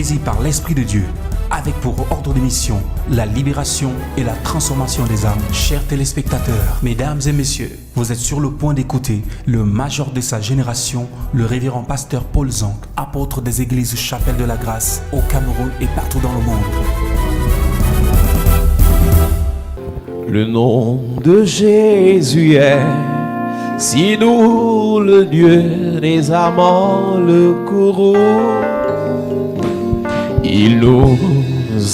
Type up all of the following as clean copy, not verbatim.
saisi par l'Esprit de Dieu, avec pour ordre de mission la libération et la transformation des âmes. Chers téléspectateurs, mesdames et messieurs, vous êtes sur le point d'écouter le major de sa génération, le révérend pasteur Paul Zank, apôtre des églises Chapelle de la Grâce au Cameroun et partout dans le monde. Le nom de Jésus est si doux, le Dieu des amants, le courroux. Il nous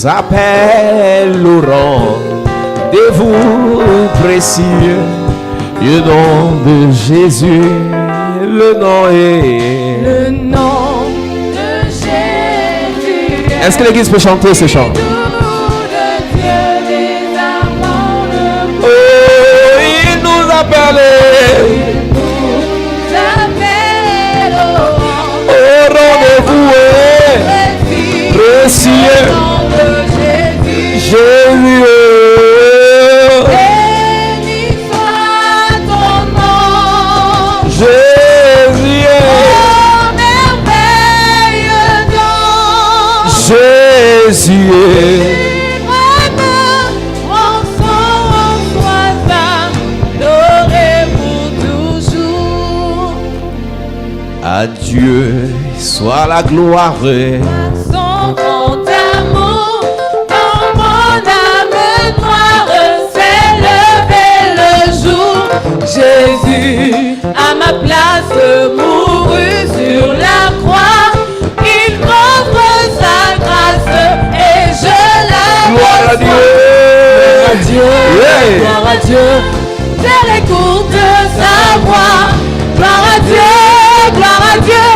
appelle au rendez-vous précieux. Le nom de Jésus, le nom est. Le nom de Jésus. Est-ce que l'église peut chanter ce chant? Il nous appelle au rendez-vous précieux. Jésus, béni soit ton nom. Jésus, Oh, merveilleux nom. Jésus. À Dieu soit la gloire. Son grand amour dans mon âme noire s'est levé le jour. Jésus à ma place mourut sur la croix. Il m'offre sa grâce et je la Gloire à Dieu. Gloire à Dieu. Yeah. Gloire à Dieu. C'est l'écoute de sa voix. Gloire à Dieu. Gloire à Dieu,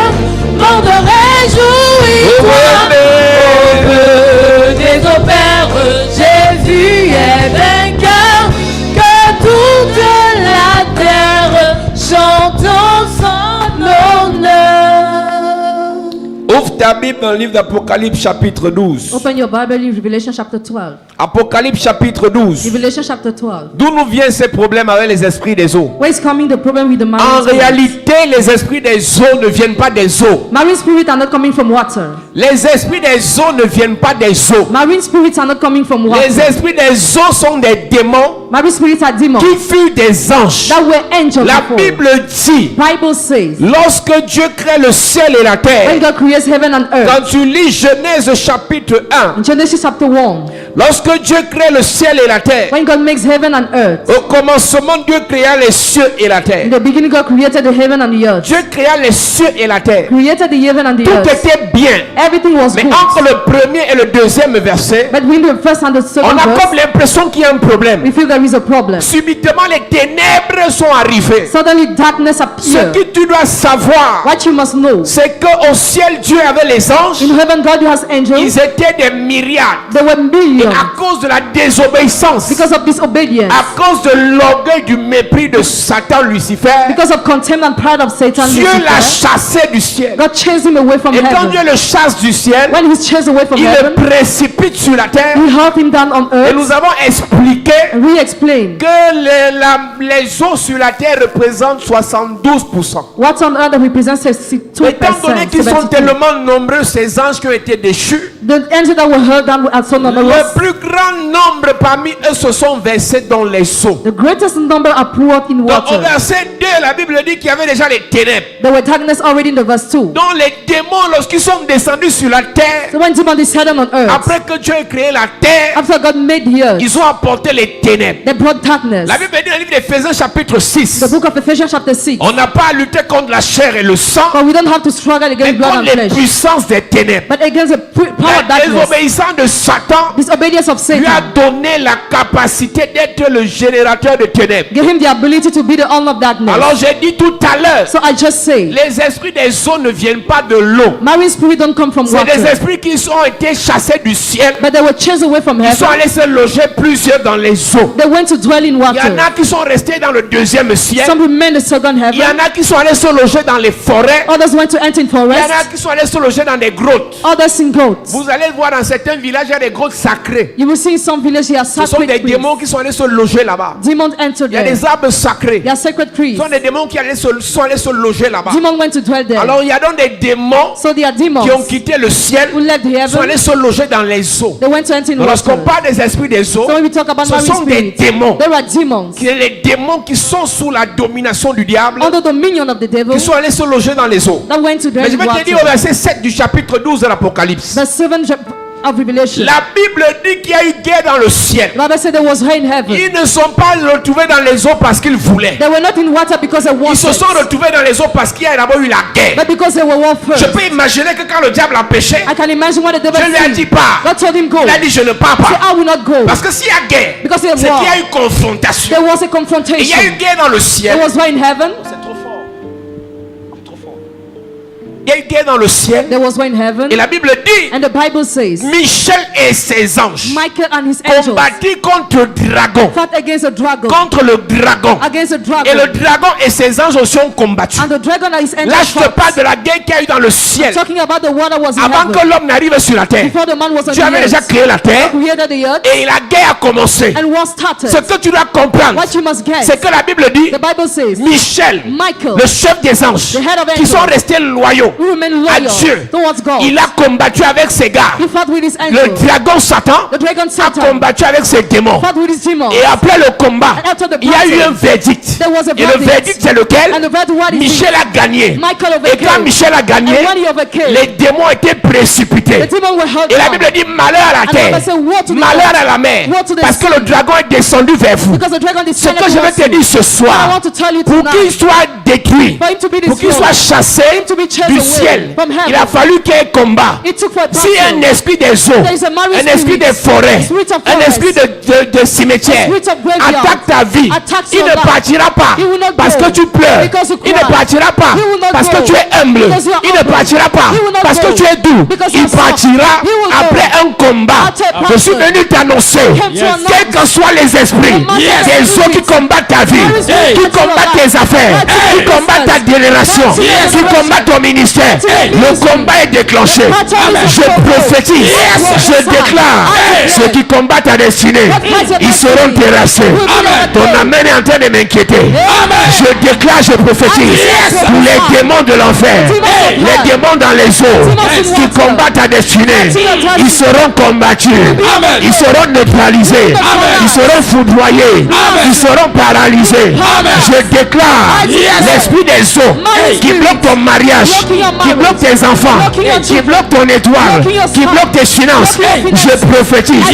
monde réjouis-toi. Des opères, Jésus est vainqueur. Que toute la terre chante son honneur. Ouvre ta Bible dans le livre d'Apocalypse chapitre 12. Open your Bible in Revelation chapter 12. Apocalypse chapitre 12. Revelation chapter 12. D'où nous vient ces problèmes avec les esprits des eaux? Where is coming the problem with the marine En spirits? réalité, les esprits des eaux ne viennent pas des eaux. Marine spirits are not coming from water. Les esprits des eaux ne viennent pas des eaux. Marine spirits are not coming from water. Les esprits des eaux sont des démons Marine spirits are demons qui furent des anges. that were angels La before. Bible dit, Bible says, lorsque Dieu crée le ciel et la when terre, God creates heaven and earth, quand tu lis Genèse chapitre 1, in Genesis chapter 1, lorsque Dieu crée le ciel et la terre, when God makes heaven and earth, au commencement Dieu créa les cieux et la in terre. the beginning God created the heaven and the earth. Dieu créa les cieux et la terre. Created the heaven and the Tout earth. était bien. Everything was Mais good. entre le premier et le deuxième verset, But between the first and the on second a verse, comme l'impression qu'il y a un problème. we feel there is a problem. Subitement, les ténèbres sont arrivées. Suddenly darkness Ce appeared. que tu dois savoir, What you must know, c'est qu'au ciel, Dieu avait les anges. in heaven God has angels. Ils étaient des myriades. There were Et millions à cause de la désobéissance, because of disobedience, à cause de l'orgueil, du mépris de Satan, Lucifer, because of contempt and pride of Satan. Dieu l'a Lucifer, chassé du ciel. God chased him away from Et quand Dieu heaven. le chasse du ciel, When he's chased away from il le heaven, précipite sur la terre. he held him down on Et nous earth. avons expliqué And we explain que les eaux sur la terre représentent 72%. what on earth represents 62%. Étant donné qu'ils sont 72%. tellement nombreux, ces anges qui ont été déchus, The angels that were held down are so le numerous. plus grand nombre parmi eux se sont versés dans les eaux. The greatest number are poured in Donc au water. verset 2, la Bible dit qu'il y avait déjà les ténèbres. There were darkness already in the verse 2. Donc les démons, lorsqu'ils sont descendus sur la terre, So when demons descended on earth, après que Dieu ait créé la terre, after God made the earth, ils ont apporté les ténèbres. they brought darkness. La Bible dit dans le livre d'Éphésiens chapitre 6, The book of Ephesians chapter 6. on n'a pas à lutter contre la chair et le sang, But we don't have to struggle mais against blood contre and les flesh, puissances des ténèbres. but against the power of La darkness. désobéissance de Satan Disobedience of lui a Satan donné la capacité d'être le générateur de ténèbres. gave him the ability to be the owner of darkness. Alors j'ai dit tout à l'heure, So I just say, les esprits des eaux ne viennent pas de l'eau. marine spirits don't come from C'est des water, esprits qui ont été chassés du ciel. but they were chased away from Ils sont heaven. allés se loger plusieurs dans les eaux. They went to dwell in Il y en water. a qui sont restés dans le deuxième ciel. Some remained in the second Il y heaven. en a qui sont allés se loger dans les forêts. Others went to enter in Il y en a forest. qui sont allés se loger dans des grottes. Others in goats. Vous allez voir dans certains villages, il y a des grottes sacrées. You will see in some villages here Ce sont sacred des trees. démons qui sont allés se loger là-bas. Demons entered Il y a there. des arbres sacrés. They are sacred trees. Ce sont des démons qui sont allés se loger là-bas. Demons went to dwell there. Alors il y a donc des démons So they are demons qui ont quitté quitté le ciel, who left the sont allés heaven, se loger dans les eaux. they went to enter in Lorsqu'on water. parle des esprits des eaux, So when we talk about ce marine sont des spirits, démons. there are demons Qui sont les démons qui sont sous la domination du diable, under the dominion of the devil qui sont allés se loger dans les eaux. that went to Mais je the vais te dire au water. verset 7 du chapitre 12 de l'Apocalypse. The seven of Revelation. La Bible dit qu'il y a eu guerre dans le ciel. The Bible said there was rain in heaven. Ils ne sont pas retrouvés dans les eaux parce qu'ils voulaient. They were not in water because they Ils se sont wanted, retrouvés dans les eaux parce qu'il y a d'abord eu la guerre. but because they were warfare. Je peux imaginer que quand le diable a péché, I can imagine what the devil je lui ai said. dit pas. God told him go. Il a dit je ne pars Say, pas. I will not go. Parce que s'il y a guerre, c'est Because qu'il there was y a war. eu confrontation. There was a Et il y a eu confrontation. guerre dans le There ciel. was war in heaven. C'est trop fort. C'est trop fort. Il y a eu guerre dans le ciel. There was war in heaven. Et la Bible dit, And the Bible says, Michel et ses anges Michael and his angels combattirent contre le dragon. fought against a dragon. Contre le dragon. Against a Et le dragon. dragon et ses anges aussi ont combattu. And the dragon and his Là, angels je te fought. parle de la guerre qu'il y a eu dans le ciel. Talking about the war that was in Avant que heaven. l'homme n'arrive sur la terre. Before the man was on Tu avais the déjà earth. créé la terre. Created the earth. Et la guerre a commencé. And war started. Ce que tu dois comprendre, What you must get. c'est que la Bible dit, The Bible says, Michel, Michael, le chef des anges, the head of qui sont angels, restés loyaux who remained à loyal Dieu, towards God. il a combattu avec ses gars. He fought with his Le angels. dragon Satan The dragon a Satan combattu avec ses démons. fought with his demons. Et après le combat, And after the il y a eu battle, un verdict. there was a Et le verdict. verdict, c'est lequel? And the verdict, what is Michel a gagné. Michael Et quand overcame. Michel a gagné, And when he overcame, les démons étaient précipités. the demons were held Et la down. Bible dit malheur à la And the terre, Bible said, woe to the malheur earth. à la mer, Woe to the parce que sea. le dragon est descendu vers vous. Because the dragon Ce descended que je vais towards te you. dire ce I soir, want to tell you pour qu'il tonight, soit détruit, for him to be pour qu'il soit destroyed, chassé to be chased du away ciel, from heaven, il a fallu qu'il y ait combat. it took for a Si un battle. esprit des eaux, There is a marine un esprit spirit, des forêts, spirit of un forest, esprit de cimetière a spirit of graveyard, attaque ta vie, attacks il your ne life. partira pas He will not parce go que tu pleures. because you Il ne cry. partira pas He will not parce go que tu es humble. because you are Il ne humble. partira pas He will not parce que go tu es doux. because Il you are soft. partira He will go après un combat. after a Je suis battle. venu t'annoncer, Came to announce quels que soient les esprits, Yes. des eaux qui combattent ta vie, There is no qui battle combattent of tes life. affaires, Yes. qui combattent ta génération, Yes. qui combattent ton ministère. Yes. Le combat est déclenché. The battle is Je over. prophétise, Yes. je déclare, Yes. ceux qui combattent ta destinée, ils seront terrassés. Ton amen est en train de m'inquiéter. Je déclare, je prophétise, tous les démons de l'enfer, les démons dans les eaux qui combattent ta destinée, ils seront combattus, ils seront neutralisés, ils seront foudroyés, ils seront paralysés. Je déclare l'esprit des eaux qui bloque ton mariage, qui bloque tes enfants, qui bloque ton étoile, qui bloque tes finances. Je prophétise,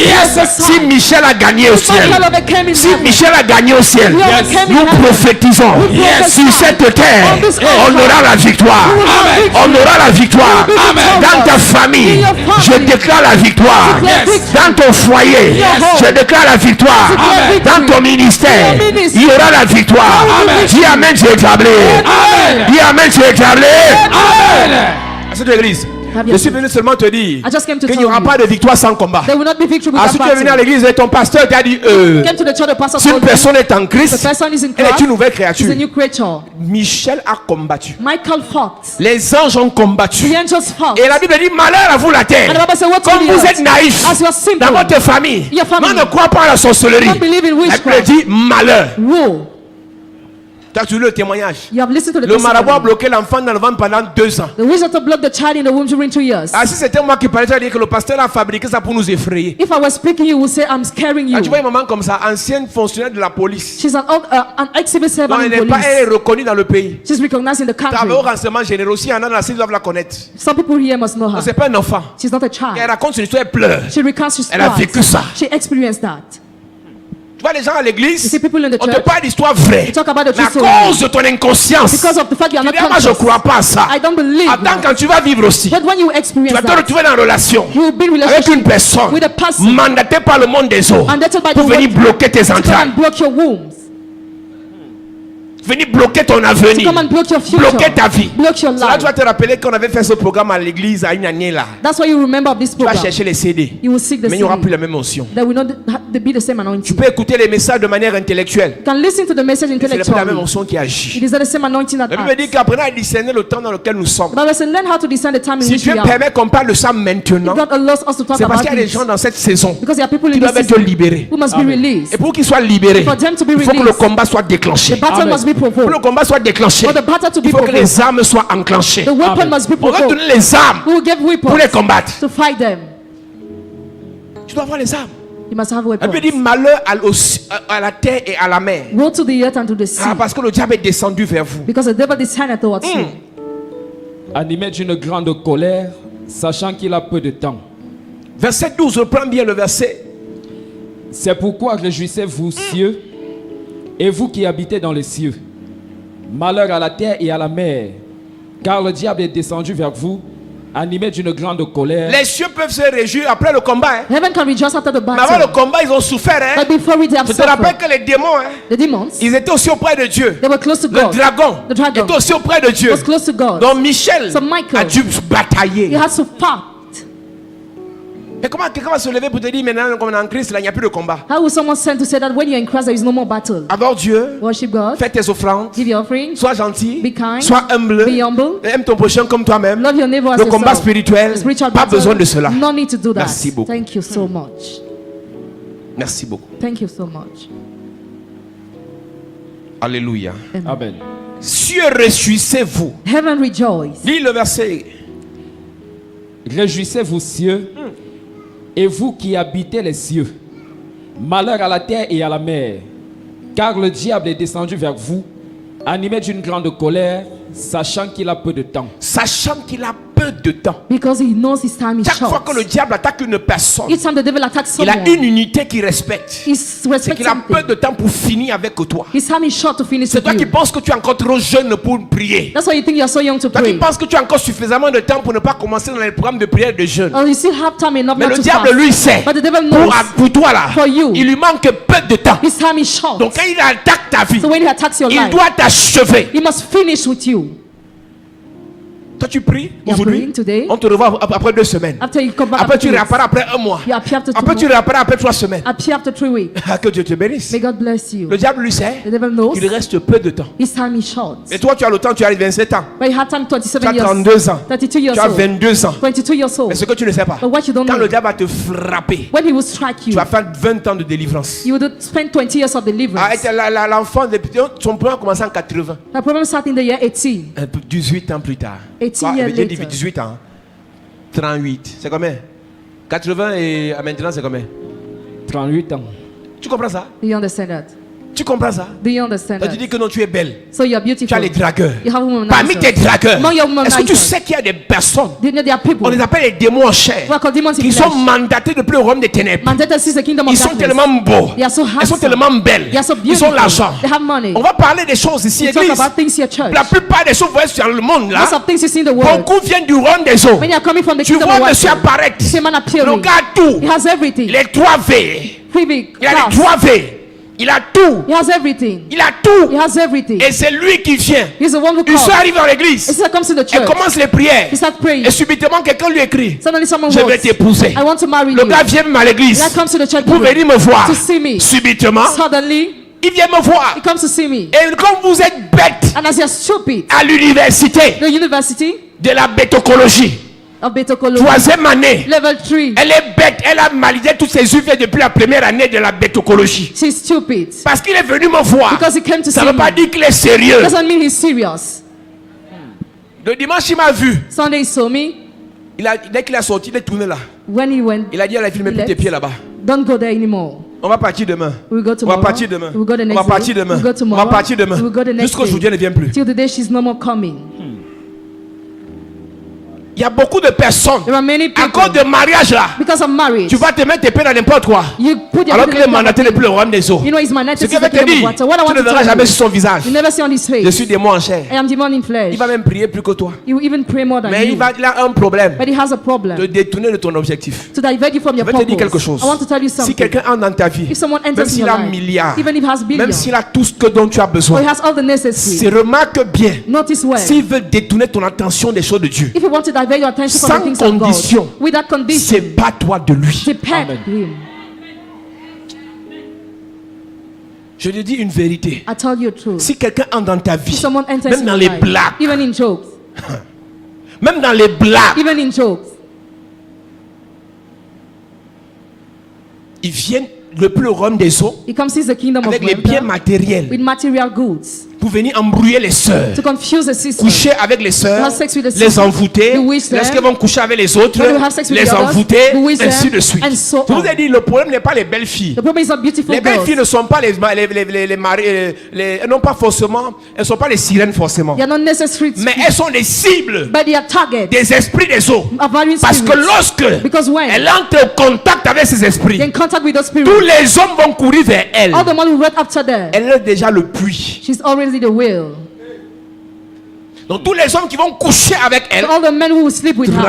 si Michel a gagné au ciel, Michael overcame in si heaven. Michel a gagné au ciel, nous prophétisons sur cette terre, on aura la victoire. On aura la victoire. Dans ta famille, je déclare la victoire. Dans ton foyer, je déclare la victoire. Dans ton ministère, il y aura la victoire. Dis Amen, tu es établi. Dis Amen, tu es établi. À cette église, je suis venu seulement te dire I just came to qu'il tell n'y aura you. pas de victoire sans combat. There will not be victory without Ensuite, tu es venu à battle. l'église et ton pasteur t'a dit Came to the church, the pastor si une told me, personne est en the Christ, person is in elle est Christ, une nouvelle is a créature. new creature. Michel a combattu. Michael fought. Les anges ont combattu. The angels fought. Et la Bible dit malheur à vous la terre. And the Bible said, what Comme to vous the êtes naïfs as you are simple, dans votre famille, Your family. moi ne crois pas à la sorcellerie. don't believe in La Bible witchcraft. dit malheur. Woe. Tu as suivi le témoignage. You have listened to the Le marabout a testimony. bloqué l'enfant dans le ventre pendant 2 ans. The wizard to block the child in the womb during 2 years. Ah, si c'était moi qui parlais, tu vas dire que le pasteur a fabriqué ça pour nous effrayer. If I was speaking, you would say, I'm scaring Ah, you. tu vois une maman comme ça, ancienne fonctionnaire de la police. She's an ex-civil Non, servant elle in n'est pas elle est police. reconnue dans le pays. She's recognized in the Tu as country. au renseignement généraux, s'il y en a dans la cité, ils doivent la connaître. Some people here must know Ce her. n'est pas un enfant. She's not a Elle child. raconte son histoire, elle pleure. She recounts his Elle a vécu ça. She experienced that. Tu vois les gens à You l'église, see people in the on te church, parle d'histoire vraie. you talk about the Mais à true story. cause de ton inconscience, Because of the fact you are tu not dis, ah, moi je ne conscious. crois pas à ça. I don't believe Attends, that. quand tu vas vivre aussi, But when you tu experience vas te that, retrouver en relation you will be in avec une relationship personne with a person mandatée par le monde des eaux mandated by the pour venir world bloquer tes to come entrailles, and block your wombs, venir bloquer ton to avenir, come and block your future, bloquer ta vie. block your Là, life. tu vas te rappeler qu'on avait fait ce programme à l'église à une année là. That's why you remember of this Tu vas program. chercher les CD, You will seek the mais il n'y aura plus CD. la même onction. There will not be the same Tu anointing. peux écouter les messages de manière intellectuelle. You can listen to the message Ce n'est pas la même intellectually. onction qui agit. It is not the same anointing that La Bible dit acts. qu'apprenez à discerner le temps dans lequel nous sommes. The Bible says, learn how to discern the time in Si which Dieu we are. permet qu'on parle de ça maintenant, God allows us to talk c'est parce about qu'il y a des this. gens dans cette saison Because there are people qui in this doivent être season libérés. who must be released. Et pour qu'ils soient libérés, For them to be il faut que le released, combat soit déclenché. the battle must be Pour provoked. le combat soit déclenché, For the battle to be il faut que provoked. les armes soient enclenchées. The weapon must be On va provoked. donner les armes We will give pour les weapons combattre. to fight them. Tu dois avoir les armes. You must have La weapons. Bible dit malheur à la terre et à la mer. Woe to the earth and to the sea. Parce que le diable est descendu vers vous. Because the devil descended towards you. Animé d'une grande colère, sachant qu'il a peu de temps. Verset 12, reprends bien le verset. C'est pourquoi réjouissez-vous, cieux, et vous qui habitez dans les cieux. Malheur à la terre et à la mer, car le diable est descendu vers vous, animé d'une grande colère. Les cieux peuvent se réjouir après le combat. Heaven can rejoice after the Mais avant le battle. combat, ils ont souffert. But before it, they have Je te rappelle suffered. que les démons, The demons, ils étaient aussi auprès de Dieu. they were close to Le God. dragon The dragon était aussi auprès de Dieu. was close to God. Donc Michel So Michael, a dû batailler. he has to fight. Et comment quelqu'un va se lever pour te dire maintenant qu'on est en Christ, là, il n'y a plus de combat. How will someone send to say that when you're in Christ, there is no more battle? Adore Dieu, Worship God, fais tes offrandes, give your offerings, sois gentil, be kind, sois humble, be humble, aime ton prochain comme toi-même. love your neighbor as Le combat yourself. spirituel, Spiritual pas battle, besoin de cela. no need to do that. Merci beaucoup. Thank you so much. Merci beaucoup. Thank you so much. Alléluia. Amen. Cieux, réjouissez-vous. Heaven rejoice. Lis le verset. Réjouissez-vous, cieux, et vous qui habitez les cieux. Malheur à la terre et à la mer, car le diable est descendu vers vous, animé d'une grande colère, sachant qu'il a peu de temps. Sachant qu'il a peu de temps. Because he knows his time is Chaque fois short. que le diable attaque une personne, Each time the devil attacks il a someone, une unité qu'il respecte. he C'est respects qu'il a peu something. de temps pour finir avec toi. His time is short to finish C'est with toi qui you. penses que tu es encore trop jeune pour prier. That's why you think you're so young to Toi qui pray. penses que tu as encore suffisamment de temps pour ne pas commencer dans les programmes de prière de jeûne. Or you still have time enough Mais not le to diable, fast. lui, sait. But the devil knows Pour toi là, for you. il lui manque peu de temps. his time is short. Donc quand il attaque ta vie, So when he attacks your il life, doit t'achever. he must finish with you. Toi tu pries You're aujourd'hui, praying today. on te revoit après 2 semaines. After you come back Après after tu 2 weeks, réapparais après 1 mois. you appear after 2 Après tu months, réapparais après 3 semaines. appear after 3 weeks. Que Dieu te bénisse. May God bless you. Le diable lui sait The devil knows qu'il reste peu de temps. his time is short. Et toi tu as le temps, tu as 27 ans. But you had time Tu 27 as years, 32 ans. 32 years Tu as old, 22 ans. 22 years old. Mais ce que tu ne sais pas, But what you don't quand know, le diable va te frapper, when he will strike tu you, vas faire 20 ans de délivrance. you will spend 20 years of deliverance. L'enfant, son premier a commencé en 80. The problem started in the year 18. 18 ans plus tard. 18 years J'ai dit later. 18 ans. 38. C'est combien? 80 et maintenant c'est combien? 38 ans. Tu comprends ça? Do you understand that? Tu comprends ça? Do you understand Toi, that? tu dis que non, tu es belle. So you're Tu as beautiful. les dragueurs. You have women Parmi tes dragueurs, Among your est-ce que tu womanizers. sais qu'il y a des personnes, Do you know there are people on les appelle les démons en chair, who are called demons in qui sont flesh? mandatés depuis le royaume des ténèbres? Mandated since the kingdom of Ils sont darkness. tellement beaux. They are so Ils sont handsome. tellement belles. They are so Ils ont beautiful. l'argent. They have money. On va parler des choses ici, We talk église. about things here, church. La plupart des choses que vous voyez dans le monde là, Most of things you see in the world, beaucoup viennent du royaume des eaux. when you are coming from the Tu kingdom vois of monsieur darkness, apparaître. see a man appearing. Regarde tout. He has everything. Les 3 V. 3 big Il a cars. les 3 V. Il a tout. He has everything. Il a tout. He has everything. Et c'est lui qui vient. He's the one who Il comes. se arrive dans He l'église. said, comes to the Et church. commence les prières. He starts praying. Et subitement quelqu'un lui écrit. Suddenly someone Je vais walks. t'épouser. I want to marry Le you. gars vient même à l'église That comes to the church pour building venir me voir. to see me. Subitement, Suddenly, il vient me voir. he comes to see me. Et comme vous êtes bête And as you're stupid, à l'université the university de la bétocologie, of Betokolo, 3e année, level 3, elle est bête. Elle a validé toutes ses UV depuis la première année de la bétocologie. she's stupid. Parce qu'il est venu me voir. Because he came to Ça see ne veut pas me. dire qu'il est sérieux. Doesn't mean he's serious. Le dimanche, il m'a vu. Sunday he saw me. Dès qu'il a sorti, il est tourné là. When he went, Il a dit à la fille, mets plus tes pieds là-bas. don't go there anymore. On va partir demain. We'll go On va tomorrow. partir demain. We'll go the On next va partir day. demain. We'll go On tomorrow. va partir demain. We'll go the next Jusqu'aujourd'hui, day. elle ne vient plus. Till the day she's no more coming. Il y a beaucoup de personnes. There are many À cause people, de mariage là, because of marriage, tu vas te mettre tes pieds dans n'importe quoi. you put your Alors foot qu'il in est the mandaté water. depuis le royaume des eaux. You know he's Ce mandated que to je the vais te kingdom of dire, water. What I tu want ne to verras tell jamais you, sur son visage. you never see on his Je face. suis démon en chair. I am demon in flesh. Il va même prier plus que toi. He will even pray more than Mais you. il a un problème But he has a de problem. détourner de ton objectif. To divert you from your Je vais te dire quelque purpose. chose. I want to tell you Si something. quelqu'un entre dans ta vie, If someone même enters in s'il your a un life, milliard, even if he has même billions, s'il a tout ce que dont tu as or he besoin, has all the necessary, c'est remarque bien. notice well. S'il veut détourner ton attention des choses de Dieu, If you want to divert your attention from sans the things of condition, God, without condition, c'est pas toi de lui. depend Amen. on him. Je te dis une vérité. I tell you the truth. Si quelqu'un entre dans ta If vie, someone enters même in dans your les life, blagues, even in jokes, même dans les blagues, even in jokes, ils viennent le plus au royaume des eaux he comes sees the kingdom of avec les biens wealth matériels with material goods pour pour venir embrouiller les sœurs, to confuse the sisters, coucher avec les sœurs, have sex with the les sisters, envoûter, bewitch them, lorsqu'elles vont coucher avec les autres, when you have sex with les the others, envoûter, bewitch ainsi them, de suite. and so Je vous on. ai dit, le problème n'est pas les belles filles. The problem is not beautiful Les belles girls. filles ne sont pas les maris, non pas forcément, elles ne sont pas les sirènes forcément. They are not necessary, Mais elles sont des cibles but they are targets des esprits des eaux. of varying Parce que spirits. lorsque Because when elle entre au contact avec ces esprits, they're in contact with those spirits, tous les hommes vont courir vers elle. all the men will run after them. Elle est déjà le puits. She's already the will. Donc tous les hommes qui vont coucher avec elle So all the men who will sleep with her,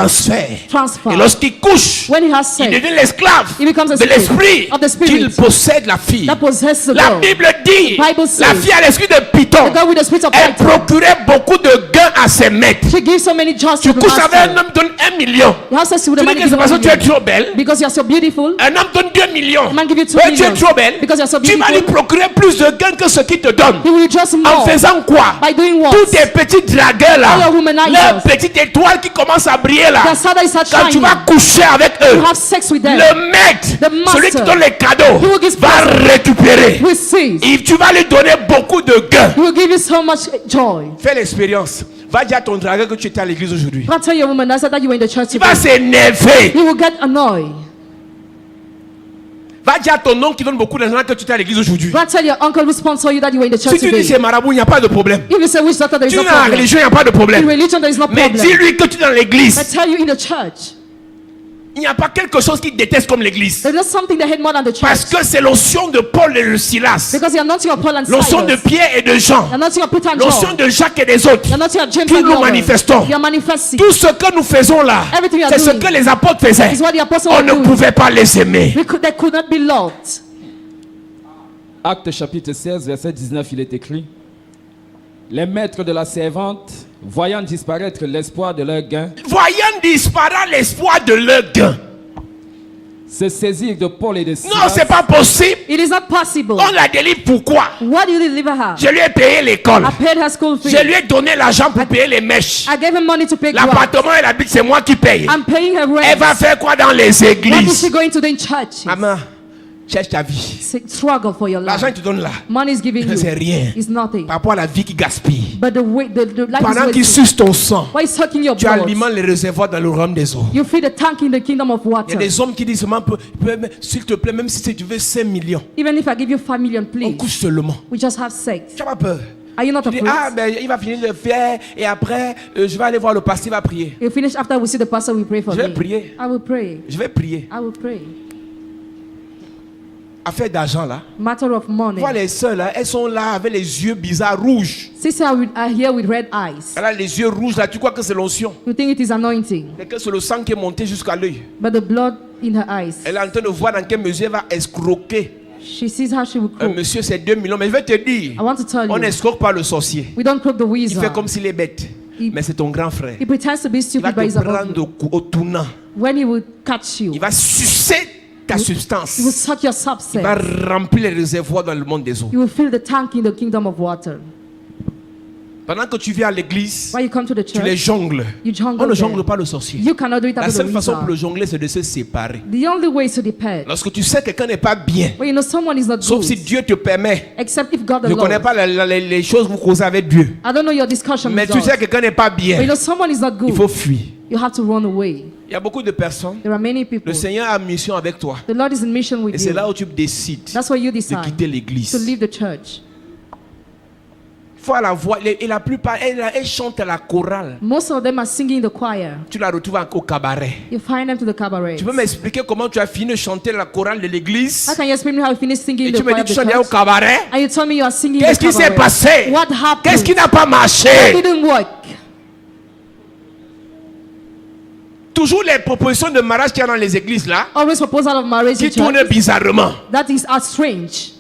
transfèrent. Et lorsqu'ils couchent, when he has il sex, devient l'esclave he becomes a de slave l'esprit of the spirit qu'il possède la fille. that possesses the La girl. Bible dit, Bible says, la fille a l'esprit de Python. The girl with the spirit of Elle Python, procurait beaucoup de gains à ses maîtres. she gives so many jobs Tu to the couches avec un master. homme, donne 1 million. You have sex with a Tu man, dis he que gives c'est parce que tu es 1 million. trop belle. Because you are so beautiful. Un homme donne 2 millions. A man give you 2 Ouais, tu es millions. trop belle. Because you are so Tu vas lui beautiful. procurer plus de gains que ce qu'il te donne. He will just En more faisant quoi? by doing what? Tous tes petits dragueurs là, All your womanizers. leur petite étoile qui commence à briller là, Their shadow start quand tu shining. vas coucher avec eux, You have sex with them. le maître, The master, celui qui donne les cadeaux, he will give va presents. récupérer. We see. Et tu vas lui donner beaucoup de gains. He will give you so much joy. Fais l'expérience. Va dire à ton dragueur que tu étais à l'église aujourd'hui. Go tell your womanizer that you were in the church Il va today. s'énerver. He will get annoyed. Va dire à ton oncle qui donne beaucoup d'argent que tu étais à l'église aujourd'hui. Go tell your uncle who sponsor you that you were in the Si church tu dis c'est today. marabout, il n'y a pas de problème. If you say which doctor, there is Tu no dis dans la problem. religion, il n'y a pas de In problème. religion, there is no Mais problem. dis-lui que tu es dans l'église. But tell you in the church, Il n'y a pas quelque chose qu'il déteste comme l'église. there's not something they hate more than the Parce church. que c'est l'onction de Paul et de Silas. Because the anointing of Paul and L'onction de Silas, Pierre et de Jean. the anointing of Peter and L'onction John, de Jacques et des autres. the anointing of James Que and nous the others. manifestons. You are manifesting. Tout ce que nous faisons là, Everything we are c'est ce doing que les apôtres faisaient. is what the apostles On were ne doing. pouvait pas les aimer. They could not be loved. Acte chapitre 16, verset 19, il est écrit: les maîtres de la servante, voyant disparaître l'espoir de leur gain, Voyant disparaître l'espoir de leur gain. se saisirent de Paul et de Silas. Non, c'est pas possible. It is not possible. On la délivre pourquoi? What did you deliver her? Je lui ai payé l'école. I paid her school fee. Je lui ai donné l'argent pour payer les mèches. I gave him money to pay ground. L'appartement elle habite, c'est moi qui paye. I'm paying her rent. Elle va faire quoi dans les What is she églises? going to do in church? Maman, cherche ta vie. Struggle for your life. L'argent que tu donnes là, Money is giving c'est you. rien. It's nothing. Par rapport à la vie qui gaspille. But the way the life Pendant is qu'il wasted. suce ton sang, Why is sucking your tu blood? alimentes les réservoirs dans le royaume des eaux. You feed the tank in the kingdom of Il y a water. des hommes qui disent seulement, s'il te plaît, même si tu veux 5 millions, Even if I give you 5 million, on please, couche seulement. we just have sex. Tu n'as pas peur. Are you not Tu dis, afraid? ah, ben, il va finir de le faire et après, je vais aller voir le pasteur, il va prier. You finish after we see the pastor, we pray for Je vais me. prier. I will pray. Je vais prier. I will pray. Affaire d'argent là. Matter of money. Vois les sœurs là, elles sont là avec les yeux bizarres rouges. Sisters are here with red eyes. Elle a les yeux rouges là, tu crois que c'est l'onction. You think it is anointing, Mais que c'est le sang qui est monté jusqu'à l'œil. but the blood in her eyes. Elle est en train de voir dans quelle mesure elle va escroquer. She sees how she will Un cook. monsieur, c'est 2 millions. Mais je vais te dire, I want to tell on you, n'escroque pas le sorcier. we don't cook the Il fait wizard. comme s'il est bête. Il- Mais c'est ton grand frère. He pretends to be Il va stupid, but te he's above prendre you. au tournant. When he will catch you, Il va sucer ta he will substance. suck your Il va substance. remplir les réservoirs dans le monde des eaux. You will fill the tank in the kingdom of water. Pendant que tu viens à l'église, When you come to the tu les church, jongles. you jungle On ne them. jongle pas le sorcier. You cannot do it La after seule the façon pour le wizard. jongler, c'est de se séparer. The only way is to depend. Lorsque tu sais que quelqu'un n'est pas bien, When you know someone is not sauf good, si Dieu te permet. except if God Je ne connais alone. pas les choses que vous causez avec Dieu. I don't know your discussion Mais with tu sais God. que quelqu'un n'est pas When you bien. know someone is not Il good, faut fuir. you have to run away. Il y a beaucoup de personnes. There are many people. Le Seigneur a mission avec toi. The Lord is in mission Et with c'est you. là où tu décides That's why you de decide quitter to l'église. leave the church. Il faut la voix. Et la plupart, elles chantent à la chorale. Most of them are singing in the choir. Tu la retrouves au cabaret. You find them to the cabaret. Tu peux m'expliquer comment tu as fini de chanter la chorale de l'église? How can you explain me how you finished singing Et in the tu me choir dis of que the tu chantais au church? cabaret? And you told me you are singing in Qu'est-ce the qui s'est cabaret. passé? What happened? Qu'est-ce qui n'a pas What marché? didn't work? Toujours les propositions de mariage qu'il y a dans les églises là, Always proposal of marriage in qui tournent church. bizarrement. That is strange.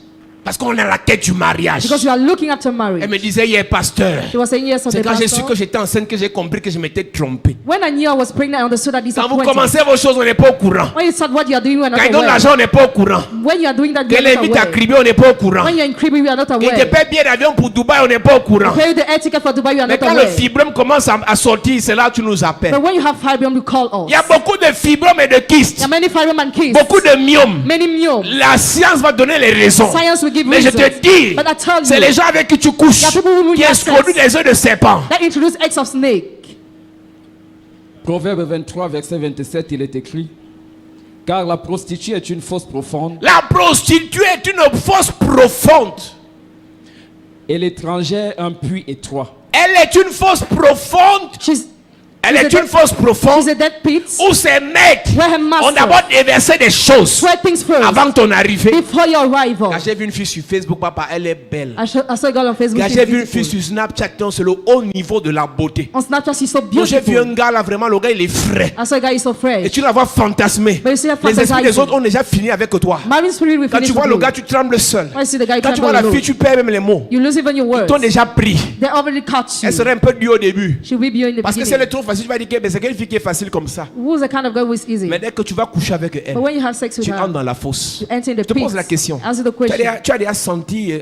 Parce qu'on est à la quête du mariage. Because you are looking after marriage. Elle me disait hier, pasteur, She was saying yes on c'est the quand j'ai su pastor. que j'étais enceinte que j'ai compris que je m'étais trompé. When I knew I was pregnant, I understood that Quand vous disappointing. commencez vos choses, on n'est pas au courant. When you start what you are doing, we are Quand not ils donnent aware. l'argent, on n'est pas au courant. When you are doing that, you Qu'elle are not invite à aware. Cribé, on n'est pas au courant. When you are in Kribi, we are not Qu'il te aware. paie bien d'avion pour Dubaï, on n'est pas au courant. Pay the air ticket for Dubai, you are Mais not quand le aware. fibrome commence à sortir, c'est là que tu nous appelles. But when you have fibrome, you call us. Il y a beaucoup de fibromes et de There kystes. are many fibrome and kids. Beaucoup de myomes. Many myom. La science va donner les raisons. Science will give Mais je reasons. te dis, But I tell c'est you, les gens avec qui tu couches there are people who qui you have introduisent sex les œufs de serpent. that introduce eggs of snake. Proverbe 23, verset 27, il est écrit: car la prostituée est une fosse profonde La prostituée est une fosse profonde. et l'étrangère un puits étroit. Elle est une fosse profonde. Elle est une fosse profonde She's a dead pit. où ces mecs Where her master ont d'abord déversé des choses tried things first avant ton arrivée. before your arrival. Quand j'ai vu une fille sur Facebook, papa, elle est belle. I saw a girl on Facebook. Quand she's j'ai vu une fille beautiful. sur Snapchat, donc c'est le haut niveau de la beauté. On Snapchat, she's so Donc j'ai vu beautiful. un gars là, vraiment, le gars il est frais. I saw a guy, he's so Et fresh. tu la vois fantasmer. But you see her Les esprits des fantasizing. autres ont déjà fini avec toi. Marine spirit will Quand finish tu vois with le you. gars, tu trembles seul. When you see the guy, Quand tu tremble vois la alone. fille, tu perds même les mots. You lose even your Ils words. t'ont déjà pris. They already caught you. Elle serait un peu dure au début. She will be you in the Parce que si elle est beginning. trop facile, tu vas dire que ben, c'est quelle fille qui est facile comme ça. Who's the kind of girl who is easy? Mais dès que tu vas coucher avec elle, But when you have sex with tu her, entres dans la fosse. you enter in the Je te pit. pose la question. Answer the question. Tu as déjà senti,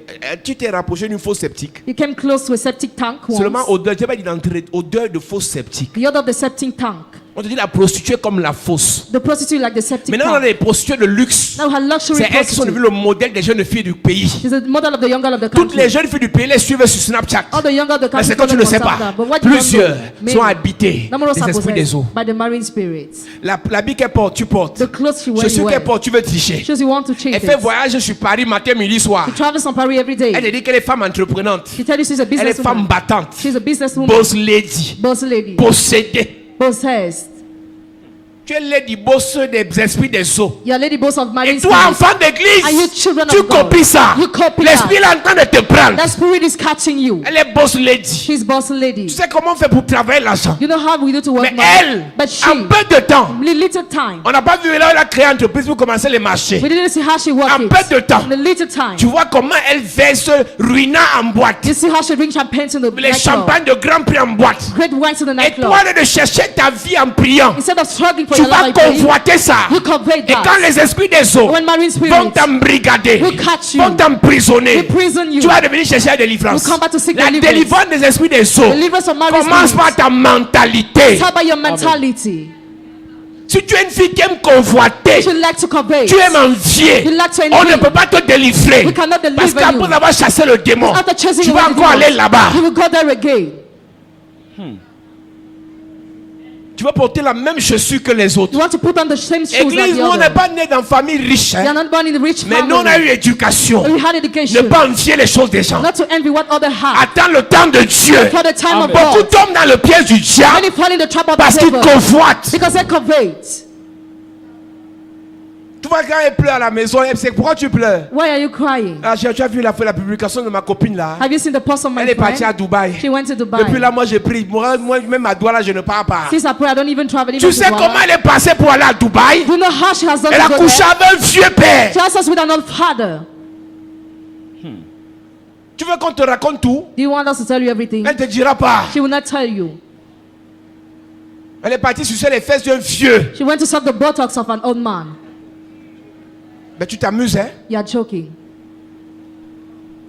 tu t'es rapproché d'une fosse septique. You came close to a septic tank once. Seulement odeur, tu n'as pas dit d'entrer, odeur de fosse septique. The odor of the septic tank. On te dit la prostituée comme la fosse. The prostitute like the septic Maintenant, on a tank. des prostituées de luxe. Now her luxury C'est elles qui sont devenues prostitute. le modèle des jeunes filles du pays. She's the model of the young girl of the Toutes country. les jeunes filles du pays les suivent sur Snapchat. All the young girls of the Mais country c'est quand tu follow ne sais them on pas. Snapchat. But what you don't Plusieurs know, sont many, habités numerous des are esprits des eaux. possessed by the marine spirits. L'habit qu'elle porte, tu portes. The clothes she wears, Chaussures you qu'elle wear. porte, tu veux tricher. Shows you want to cheat Elle fait it. voyage sur Paris matin, midi, soir. She travels on Paris every Elle te day. dit qu'elle est femme entreprenante. She tells you she's a Elle est femme businesswoman. battante. She's a businesswoman. Boss lady. Boss lady. Possédée. Possessed. Tu es lady boss des esprits des eaux. You're lady boss of marine Et toi, spirits. enfant d'église, Are you children tu of God? copies ça. You copy L'esprit that. est en train de te prendre. That spirit is catching you. Elle est boss lady. She's boss lady. Tu sais comment on fait pour travailler l'argent. You know how we do to work Mais money? elle, But she, en peu de temps, little time. on n'a pas vu là, elle a créé une entreprise pour commencer les marchés. We didn't see how she En worked peu de it. temps, In a little time. tu vois comment elle verse ruina en boîte. You see how she drink champagne to the Les nightclub. champagnes de grand prix en boîte. Great wine to the Et nightclub. toi, au lieu de chercher ta vie en priant, Instead of struggling for tu your vas life, by praying, convoiter ça. you convey Et quand that. les esprits des eaux When marine vont spirits t'embrigader, will catch you, vont t'emprisonner, will prison you, tu vas devenir chercher la délivrance. will come back to seek La deliverance. délivrance des esprits des eaux Deliverance of marine commence spirits. par ta mentalité. Start by your mentality. Si tu es une fille qui aime convoiter, You like to convey. tu aimes envier, You like to on ne envy. peut pas te délivrer. We cannot deliver Parce qu'après you. avoir chassé le démon, After chasing tu away vas the encore demons, aller là-bas. you will go there again. Tu vas porter la même chaussure que les autres. You want to put on the same shoes like Église, the nous on n'est other. pas né dans famille riche. You are not born in a rich Mais nous on a family. eu éducation. We had Ne education. pas envier les choses des gens. Not to envy what others have. Attends le temps de Dieu. For the time of Beaucoup God. tombent dans le piège du diable Many fall in the trap of parce the qu'ils devil. convoitent. Because they conveyed. Tu vois, quand elle pleure à la maison, elle sait pourquoi tu pleures. Why are you crying? Ah, tu as vu la publication de ma copine là. Have you seen the post of my Elle est partie à friend? Dubaï. She went to Dubai. Depuis là, moi j'ai pris. Moi, même à Douala, là, je ne pars pas. Since I pray, I don't even travel. Tu sais comment elle est passée pour aller à Dubaï? Do you know how she has done Elle a to go couché there? avec un vieux père. She has us with an old father. Tu veux qu'on te raconte tout? Do you want us to tell you everything? Elle ne te dira pas. She will not tell you. Elle est partie sur les fesses d'un vieux. She went to suck the buttocks of an old man. Mais tu t'amuses, hein? You are joking.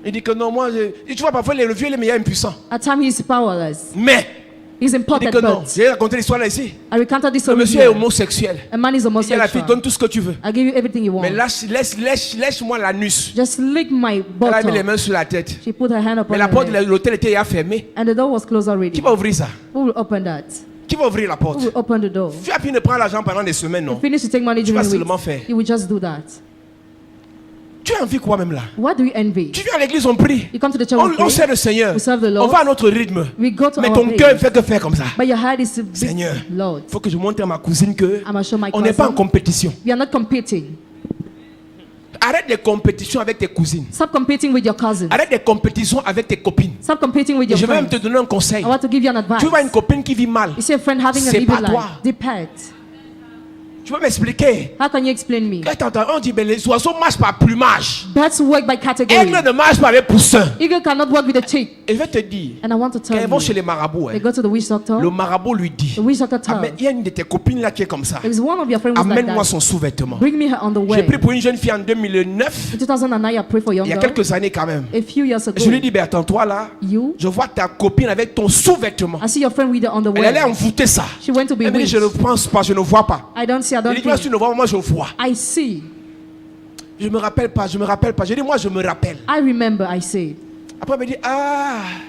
Il dit que non, moi, tu vois, parfois le vieux, il est meilleur impuissant. At times he is powerless. Mais, He's il dit important, que non. but J'ai raconté l'histoire là ici. I recounted this Le over monsieur est here. homosexuel. A man is Il dit à la fille, homosexual. donne tout ce que tu veux. I give you everything you Mais want. lèche-moi l'anus. Just lick my Elle a mis les buttock. mains sur la tête. She put her hand upon Mais la her porte de head. l'hôtel était déjà fermée. And the door was closed already. Qui va ouvrir ça? Who will open that? Qui va ouvrir la Who porte? will open the door? Tu as pu ne prendre l'argent pendant des semaines, non? Finish to take money Tu vas during the seulement week. faire. You will just do that. Tu as envie quoi même là? What do you envy? Tu viens à l'église, on prie. You come to the church, we On sert pray. le Seigneur. We serve the On Lord. va à notre rythme. We go to Mais our ton cœur ne place. fait que faire comme ça. But your heart is a big Seigneur, Lord. il faut que je montre à ma cousine que I must show my on n'est pas en cousin. compétition. We are not competing. Arrête les compétitions avec tes cousines. Stop competing with your cousins. Arrête les compétitions avec tes copines. Stop competing with Et your je vais même friends. te donner un conseil. I want to give you an advice. Tu vois une copine qui vit mal. You see a friend having an C'est evil pas life. toi. Depend. Tu peux m'expliquer? How can you explain me? Quand t'entends, on dit ben, les oiseaux marchent par plumage. Birds work by category. Aigle ne marche pas avec poussin. Eagle cannot work with a chick. Et je vais te dire, And I want to quand tell ils vont chez you. les marabouts, They go to the witch doctor. le marabout lui dit, The witch doctor ah, mais tells. il y a une de tes copines là qui est comme ça. There is one of your friends who's like Amène-moi that. son sous-vêtement. Bring me her on the J'ai way. pris pour une jeune fille en 2009, In 2009, I prayed for young il y a girl. quelques années quand même. A few years ago. Je lui dis, ben attends-toi là, You, je vois ta copine avec ton sous-vêtement. I see your friend with her on the Elle allait way. envoûter ça. She went to be Elle me dit, witched. je ne pense pas, je ne vois pas. I don't see, I Il don't dit, toi, si tu think. ne vois pas, moi je vois. I see. Je me rappelle pas. J'ai dit, moi, je me rappelle. I remember, I said. Après, elle me dit,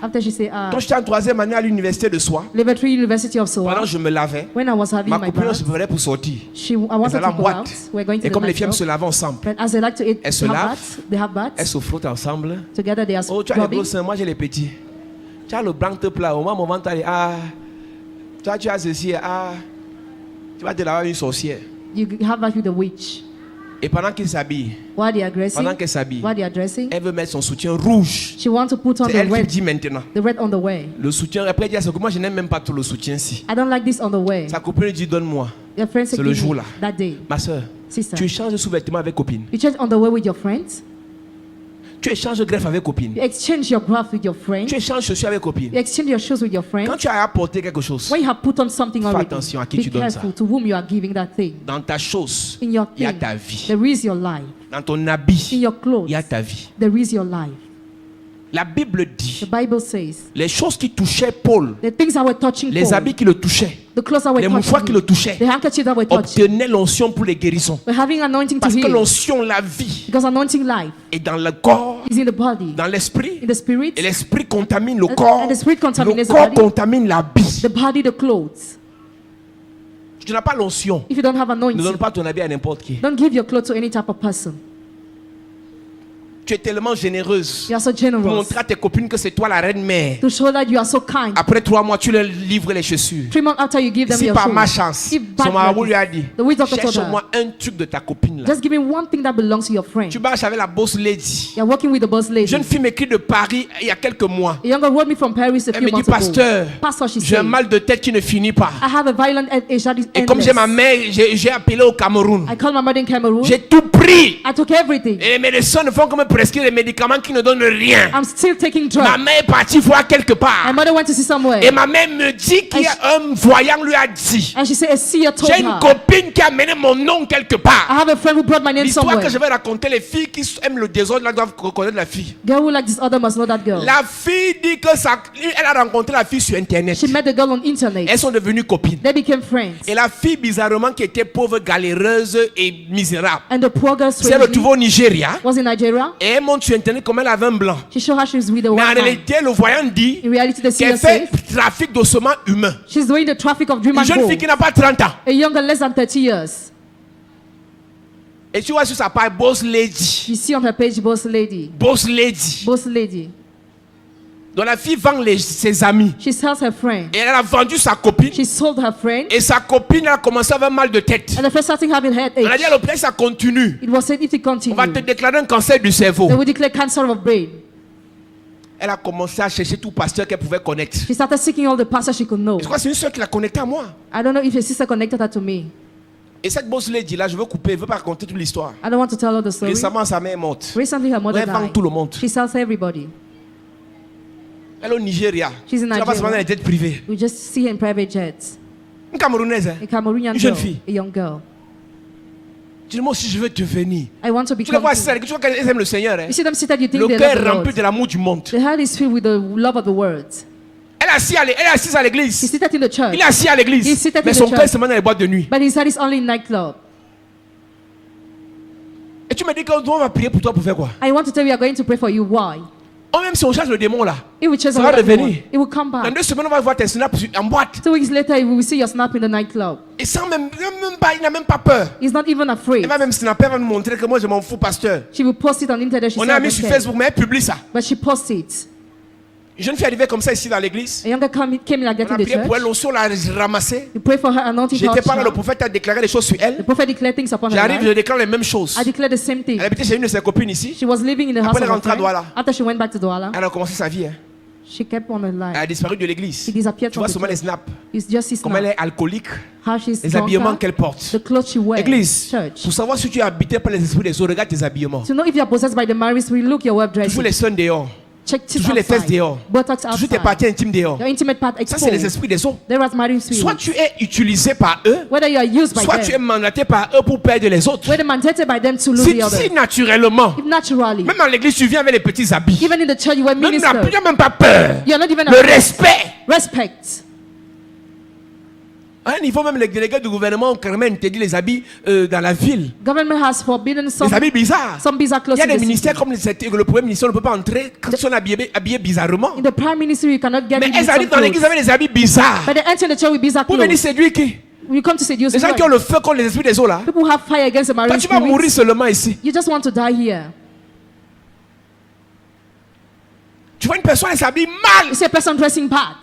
After she said, quand j'étais en 3e année à l'université de Soie, Liberty University of pendant Soa, que je me lavais, when I was having ma my copine bath, se préparait pour sortir. I wanted Elle allait en to go boîte. out. We're going to Et the comme les filles aiment nightclub. se laver ensemble, But as they like to eat, elles se have lavent. baths, they have baths. elles se frottent ensemble. Together they are Oh, tu as les scrubbing. gros seins, moi j'ai les petits. Tu as le blanc te plat. Au moment tu as toi tu as ceci, tu vas te laver avec une sorcière. You have that with the witch. Et pendant qu'il s'habille, While they are dressing, pendant qu'elle s'habille, while they are dressing, elle veut mettre son soutien rouge. she wants to put on C'est the elle qui red dit maintenant. underwear. Le soutien, après elle dit à sa copine, moi je n'aime même pas tout le soutien-ci. I don't like this underwear. Sa copine lui dit, donne-moi. Your friend said, C'est le "Give me jour-là. that day." Ma soeur, Sister, tu échanges de sous-vêtements avec copine. you change underwear with your friends. Tu échanges de greffe avec copine. You exchange your graph with your friends. Tu échanges chaussures avec copine. You exchange your shoes with your friends. Quand tu as apporté quelque chose, When you have put on something Fais already, attention à qui be tu donnes careful ça. to whom you are giving that thing. dans ta chose, In your il y a thing, ta vie. there is your life. Dans ton habit, In your clothes, il y a ta vie. there is your life. La Bible The dit, Bible says, les choses qui touchaient Paul, the things that were touching les Paul, habits qui le touchaient, the clothes that were les mouchoirs qui touching le him, touchaient, the handkerchief that were touching, obtenaient l'onction pour les guérisons. we're having anointing to Parce que heal. l'onction, la vie, Because anointing life est dans le corps, is in the body, dans l'esprit. in the spirit, Et l'esprit contamine le And- corps. and the spirit contaminates Le the corps body. contamine l'habit. the body, the clothes. Tu n'as pas l'onction. If you don't have Ne donne anointing, pas ton habit à n'importe qui. don't give your clothes to any type of person. Tu es tellement généreuse You are so pour generous montrer à tes copines que c'est toi la reine mère. to show that you are so kind. Après 3 mois, tu leur livres les chaussures. 3 months after you give them Si your par shoes, malchance, if son bad marabout luck lui a is- dit, the witch doctor told her, cherche-moi un truc de ta copine là. just give me one thing that belongs to your friend. Tu marches avec la boss lady. You're working with the boss lady. Jeune fille m'écrit de Paris il y a quelques mois. A young girl wrote me from Paris a Elle few me dit, months ago. pasteur, Pastor, she j'ai un said, mal de tête qui ne finit pas. I have a violent headache that is Et comme j'ai endless. ma mère, j'ai appelé au Cameroun. I called my mother in Cameroon. J'ai tout pris. I took everything. Et les médecins ne font que me prescrire des médicaments qui ne donnent rien. I'm still taking drugs. Ma mère est partie voir quelque My part. mother went to see somewhere. Et ma mère me dit qu'il y a un voyant lui a dit, And she said, a seer told j'ai une her, copine qui a amené mon nom quelque I part. have a friend who brought my name L'histoire somewhere. que je vais raconter, les filles qui aiment le désordre là doivent reconnaître la fille. Girl who like this other must know that girl. La fille dit que elle a rencontré la fille sur internet. She met the girl on internet. Elles sont devenues copines. They became friends. Et la fille, bizarrement, qui était pauvre, galéreuse et misérable, And the poor girl s'est retrouvée strangely au Nigeria. was in Nigeria. Et elle monte sur internet comme elle avait un blanc. She showed her she was with the Mais en one man. réalité, le voyant dit In reality, the seer qu'elle fait says trafic d'ossements humains. she's doing the traffic of dream Une and jeune gold. fille qui n'a pas 30 ans. A young girl less than 30 years. Et tu vois sur sa page, boss lady. You see on her page, boss lady. Boss lady. Boss lady. Donc la fille vend ses amis. She sells her friend. Et elle a vendu sa copine. She sold her friend. Et sa copine a commencé à avoir mal de tête. And the first starting having On a dit headache. à l'hôpital, ça continue. It was said if it On va te continued, déclarer un cancer du cerveau. they would declare cancer of brain. Elle a commencé à chercher tout pasteur qu'elle pouvait connaître. She started seeking all the pastors she could know. Je crois que c'est une soeur qui l'a connectée à moi. I don't know if your sister connected her to me. Et cette boss lady là, je veux couper, je veux pas raconter toute l'histoire. I don't want to tell her the story. Récemment, sa mère est morte. Recently, her mother Elle vend died. tout le monde. She sells everybody. Elle est au Nigeria. She's in Tu la vois souvent dans les Nigeria. jets privés. We just see her in private jets. Une Camerounaise. Hein? A Cameroonian Une jeune girl, fille. a young girl. Tu dis, moi aussi, je veux devenir. I want to Tu les become. vois, too. tu vois qu'elles aiment le Seigneur. Hein? You see them seated, you think Le they cœur love est the rempli Lord. de l'amour du monde. The heart is filled with the love of the world. Elle est assise à He's l'église. seated in the church, Il est assis à He's l'église. seated Mais in the son cœur church. se met dans les boîtes de nuit. but his heart is only in nightclub. Et tu me dis qu'on va prier pour toi pour faire quoi? I want to tell you, we are going to pray for you. Why? Oh, même si on cherche le démon là. It will chase Ça va away that revenir. demon. It will come Dans back. 2 semaines, on va voir tes snaps en boîte. 2 weeks later, we will see your snap in the nightclub. Et sans il n'a même pas peur. He's not even afraid. Elle va même snapper, elle va nous montrer que moi je m'en fous, pasteur. She will post it on internet. She On said, a mis sur okay. Facebook, mais elle publie ça. But she posts it. Une jeune fille arrivée comme ça ici dans l'église. A younger came like that On a in the prié pour elle, church. l'onction l'a ramassée. You pray for her, anointing J'étais touched pas là, le her. prophète a déclaré des choses sur The elle. prophet declared things upon her J'arrive, je life. déclare les mêmes choses. I declare the same thing. Elle habitait chez une de ses copines ici. She was living in the house Après, elle of est her rentrée à friend. Douala. After she went back to Douala, Elle a commencé sa vie. Hein. she kept on her Elle life. a disparu de l'église. She disappeared Tu from vois the seulement les church. snaps. You just see Comme elle now est alcoolique. how she's Les habillements drunk, qu'elle porte. the clothes she wears. Église, Church. pour savoir si tu es habité par les esprits des autres, regarde tes habillements. To know if you are possessed by the marriage, we look your web Toujours dressing. les seins dehors. Check it Toujours les fesses outside. dehors. Buttocks Toujours tes outside. parties intimes dehors. Your intimate part Ça, c'est les exposed. esprits des autres. There was marriage Soit spirit. tu es utilisé par eux, Whether you are used by soit tu es them, mandaté par eux pour perdre les autres. whether mandated by them to lose Si, the others. si naturellement, If naturally, même dans l'église, tu viens avec les petits habits. even in the church you were Même tu ministered, n'as même pas peur. you are not even Le afraid. respect. Respect. À un niveau, même les délégués du gouvernement ont carrément interdit les habits dans la ville. Government has forbidden some Les habits bizarres. bizarre Il y clothes a in des the ministères city. comme le premier ministre ne peut pas entrer quand ils sont habillés bizarrement. In the prime ministry, you cannot get Mais in elles with arrivent some dans l'église clothes. avec des habits bizarres. But they enter in the church with bizarre Pour venir clothes. séduire qui? You come to seduce Les gens qui ont le feu contre les esprits des eaux là. People who have fire against the Toi, marine tu vas mourir spirits. seulement ici. You just want to die here. Tu vois une personne, elle s'habille mal. You see a person dressing bad.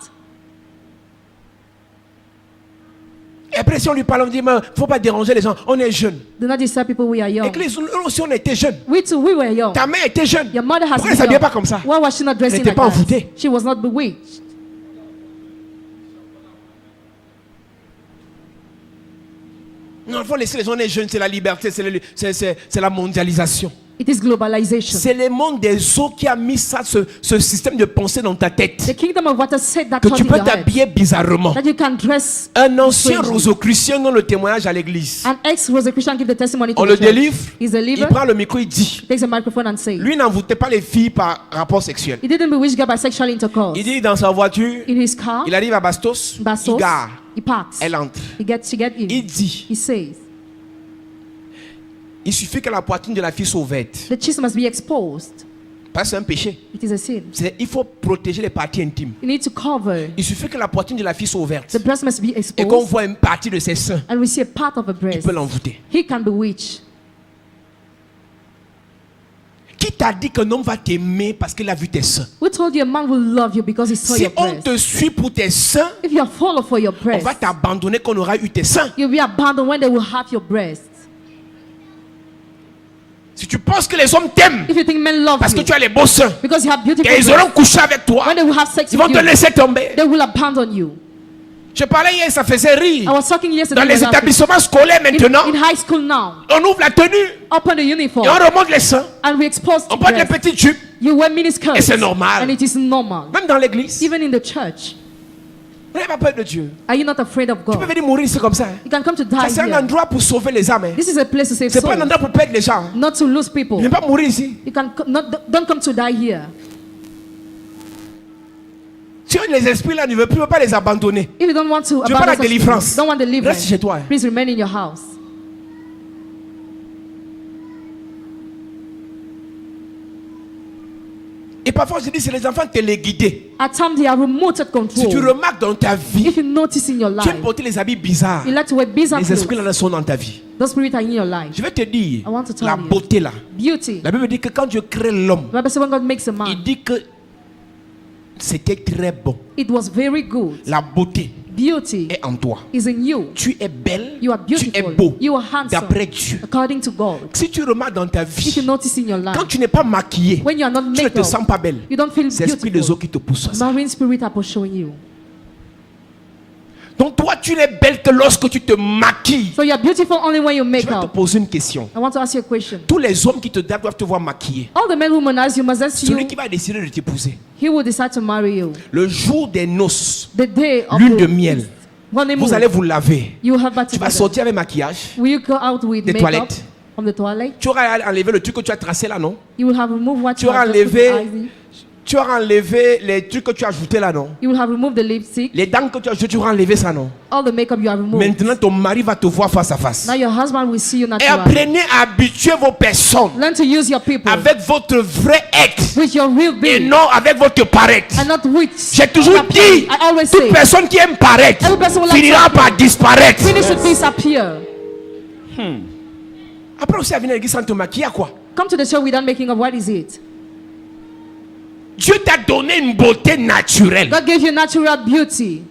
Et après, si on lui parle, on dit, il ne faut pas déranger les gens. On est jeunes. Do not disturb people, we are young. Église, nous aussi, on était jeunes. We too, we were young. Ta mère était jeune. Your mother has Pourquoi elle ne been s'habillait young. pas comme ça? Why was she not dressing n'était like pas that? envoûtée. She was not bewitched. Non, il faut laisser les gens, on est jeunes, c'est la liberté, c'est la mondialisation. It is globalization. C'est le monde des eaux qui a mis ça, ce système de pensée dans ta tête. The kingdom of water said that Que thought tu in peux your head. t'habiller bizarrement. That you can dress. Un ancien strangely. rosicrucien donne le témoignage à l'église. An ex-Rosicrucian give the testimony to On the le church. délivre. He's a Il believer. prend le micro, il dit. Takes a microphone and says. Lui n'envoûtait pas les filles par rapport sexuel. He didn't bewitch God by sexual intercourse. Il dit dans sa voiture, In his car, il arrive à Bastos, Bastos, il gare, he parks. elle entre. She get in. Il dit, He says, il suffit que la poitrine de la fille soit ouverte. the chest must be exposed. Parce que c'est un péché. It is a sin. Il faut protéger les parties intimes. You need to cover. Il suffit que la poitrine de la fille soit ouverte. The breast must be Et qu'on exposed. voit une partie de ses seins, And we see a part of a il breast. peut l'envoûter. He can bewitch. Qui t'a dit qu'un homme va t'aimer parce qu'il a vu tes seins? Who told you a man will love you because he saw Si your on breast? te suit pour tes seins, If you are follow for your on breast, va t'abandonner quand on aura eu tes seins. you'll be abandoned when they will have your breast. Si tu penses que les hommes t'aiment If you think men love parce que you tu as les beaux seins, because you have beautiful qu'ils breasts, auront couché avec toi, when they will have sex ils vont with te you, laisser tomber. they will abandon you. Je parlais hier, ça faisait I rire. was talking yesterday Dans les about it. établissements scolaires maintenant, in high school now. on ouvre la tenue Open the et uniform on remonte les seins. and we expose On the porte les breast. petits tubes, You wear miniskirts. et c'est normal. And it is normal. Même dans l'église. Even in the church. Vous n'avez pas peur de Dieu. Are you not afraid of Tu peux God? venir mourir ici comme ça. Hein. You can come to die Ça, c'est un here. endroit pour sauver les âmes. Hein. This is a place to save C'est pas un souls, endroit pour perdre les gens. Hein. not to lose people. Ne viens pas mourir ici. You can don't come to die here. Si les esprits là ne veulent plus, ne veulent pas les abandonner. If you don't want to Tu veux pas la abandon such délivrance. people, don't want deliverance, Reste chez toi. Hein. please remain in your house. Et parfois, je dis, c'est les enfants téléguidés. At times they are remote Si tu control. remarques dans ta vie, If you notice in your tu aimes life, porter les habits bizarres. you like to wear bizarre Les esprits clothes. là sont dans ta vie. Those spirits are in your life. Je vais te dire, I want to tell la you. beauté là. Beauty. La Bible dit que quand Dieu crée l'homme, The Bible says when God makes a il man, dit que c'était très bon. it was very good. La beauté Beauty est en toi. is in you. Tu es belle, You are tu es beautiful. beau. You are handsome. D'après Dieu. According to God. Si tu remarques dans ta If you vie, notice in your life, quand tu n'es pas maquillé, when you are not tu ne make te up, sens pas belle. you don't feel C'est l'esprit des eaux beautiful. qui te pousse à ça. Marine spirit are pursuing you. Donc toi, tu n'es belle que lorsque tu te maquilles. So you are beautiful only when you Je make vais te up. poser une question. I want to ask you a question. Tous les hommes qui te donnent doivent te voir maquillée. All the men who humanize you must ask Celui you, qui va décider de t'épouser. he will decide to marry you. Le jour des noces, The day of lune de the miel, honeymoon, vous allez vous laver. you will have bath Tu vas together. sortir avec maquillage. Will you go out with Des makeup toilettes. from the toilet? Tu auras enlevé le truc que tu as tracé là, non? You will have removed what Tu you auras have just put enlevé, eyes in. tu auras enlevé les trucs que tu as ajoutés là, non? You will have removed the lipstick, Les dents que tu as ajoutées, tu auras enlevé ça, non? all the makeup you have removed. Maintenant, ton mari va te voir face à face. Now your husband will see you Et naturally. apprenez à habituer vos personnes Learn to use your people avec votre vrai être with your real et being non avec votre paraître. and not with J'ai toujours your appearance. dit, I always toute say, personne qui aime paraître every person will like finira to par appear. disparaître. Finish to disappear. Après aussi, à venir à l'église sans te maquiller, à quoi? Come to the show without making up. What is it? Dieu t'a donné une beauté naturelle. God gave you natural beauty.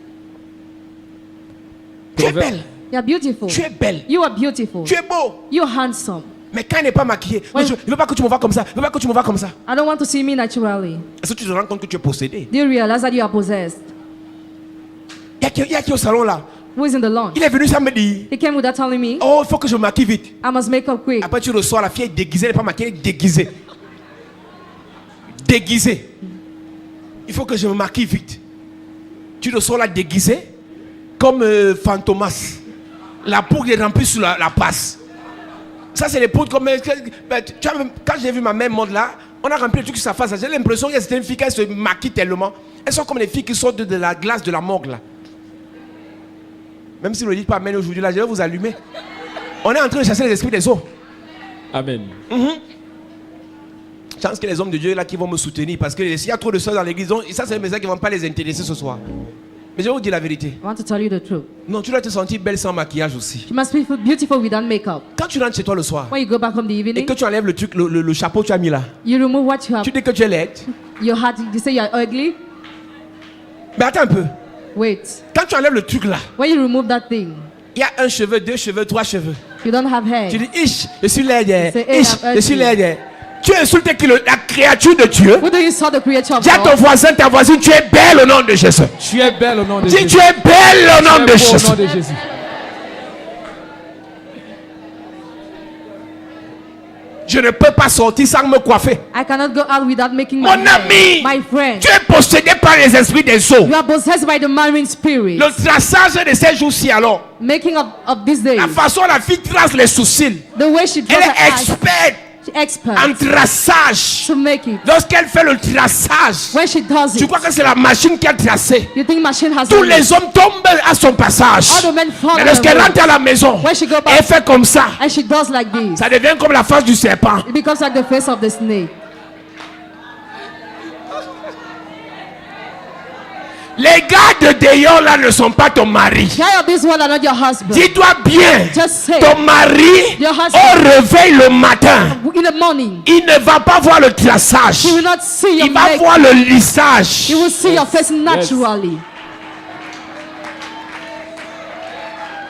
Tu es Proverbe. belle, You are beautiful. tu es belle, You are beautiful. tu es beau. You are handsome. Mais quand il n'est pas maquillé, non, Ouais. je ne veux pas que tu me vois comme ça, je veux pas que tu me vois comme ça. I don't want to see me naturally. Est-ce que tu te rends compte que tu es possédé? Do you realize that you are possessed? Il y a qui au salon là? Who is in the lounge? Il est venu ça me dit, He came without telling me. oh, il faut que je me maquille vite. I must make up quick. Après tu reçois la fille déguisée, elle n'est pas maquillée, elle est déguisée. Déguisée. Il faut que je me maquille vite. Tu reçois la déguisée comme Fantomas. La poudre est remplie sur la passe. Ça c'est les poudres comme... tu vois, quand j'ai vu ma mère mode là, on a rempli le truc sur sa face. J'ai l'impression que c'était une fille qui se maquille tellement. Elles sont comme les filles qui sortent de la glace de la morgue là. Même si vous ne le dites pas, mais aujourd'hui, là, je vais vous allumer. On est en train de chasser les esprits des eaux. Amen. Je pense que les hommes de Dieu là qui vont me soutenir parce que s'il y a trop de choses dans l'église, ça c'est un message qui ne va pas les intéresser ce soir. Mais je vais vous dire la vérité. I want to tell you the truth. Non, tu dois te sentir belle sans maquillage aussi. You must be beautiful without makeup. Quand tu rentres chez toi le soir When you go back home the et evening, que tu enlèves le truc, le chapeau que tu as mis là, you remove what you have. tu dis que tu es laide. Your heart, you say you're ugly. Mais attends un peu. Wait. Quand tu enlèves le truc là, When you remove that thing, il y a un cheveu, 2 cheveux, 3 cheveux. you don't have hair. Tu dis, ich, je suis laide. C'est, hey, Ich, I'm je suis ugly. laide. Tu insultes qui, la créature de Dieu. Who do you saw the creature of Dis à ton God? voisin, ta voisine, tu es belle au nom de Jésus. Tu es belle au nom de Dis, Jésus. tu es belle au nom Tu de es beau Jésus. au nom de Jésus. Je ne peux pas sortir sans me coiffer. I cannot go out without making my Mon hair. ami, My friend, tu es possédé par les esprits des eaux. you are possessed by the marine spirit. Le traçage de ces jours-ci alors, Making of these days, la façon la fille trace les sourcils, the way she draws elle her est eyes, experte she's expert en traçage. to make it. Lorsqu'elle fait le traçage, When she does tu it, crois que c'est la machine qui a tracé. you think machine has Tous done it. les hommes tombent à son passage. All the men fall Mais on lorsqu'elle her way. rentre à la maison, When she go elle back fait comme ça. and she does like this, Ça devient comme la face du serpent. it becomes like the face of the snake. Les gars de Déon là ne sont pas ton mari. Guy of this world are not your husband. Dis-toi bien, Just say, ton mari Your husband. au réveil le matin, in the morning, il ne va pas voir le traçage. he will not see your Il va make. voir le lissage. He will see your face naturally.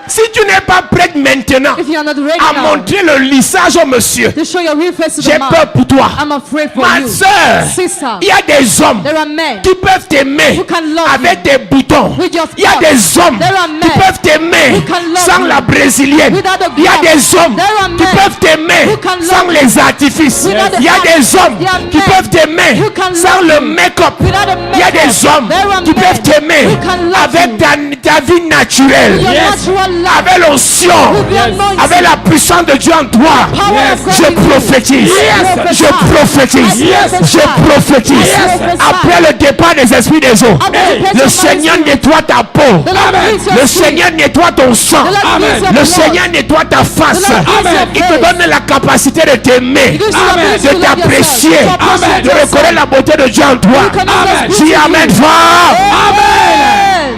Si tu n'es pas prête maintenant If you are not ready à now montrer le lissage au monsieur, to show your real face to j'ai the man, peur pour toi. I'm afraid for Ma you. soeur, Sister, il y a des hommes there are men qui peuvent t'aimer who can love avec you des boutons. with your Il y a thoughts. des hommes There are qui men peuvent t'aimer who can love sans you la brésilienne. without the Il y a glove. des hommes There are qui men peuvent t'aimer who can sans love les artifices. without the Il y a act. des hommes There are qui men peuvent t'aimer who can sans love le you make-up. without a Il y a makeup. des hommes There are qui men peuvent t'aimer who can love avec you ta vie naturelle, with your natural love, avec l'onction, with the anointing, avec la puissance de Dieu en toi. power of God Je in you. prophétise, Yes. je prophétise, Yes. je prophétise. Yes. Après le départ des esprits des eaux, Après le le départ Seigneur des nettoie ta peau. The Lord cleans your Le skin. Seigneur nettoie ton sang. The Lord cleans your Le blood. Seigneur nettoie ta face. The Lord cleans your Il te face. donne la capacité de t'aimer, He gives you the ability de to love t'apprécier, yourself, to appreciate de yourself. reconnaître la beauté de Dieu en toi. Amen. Dis Amen fort. Amen.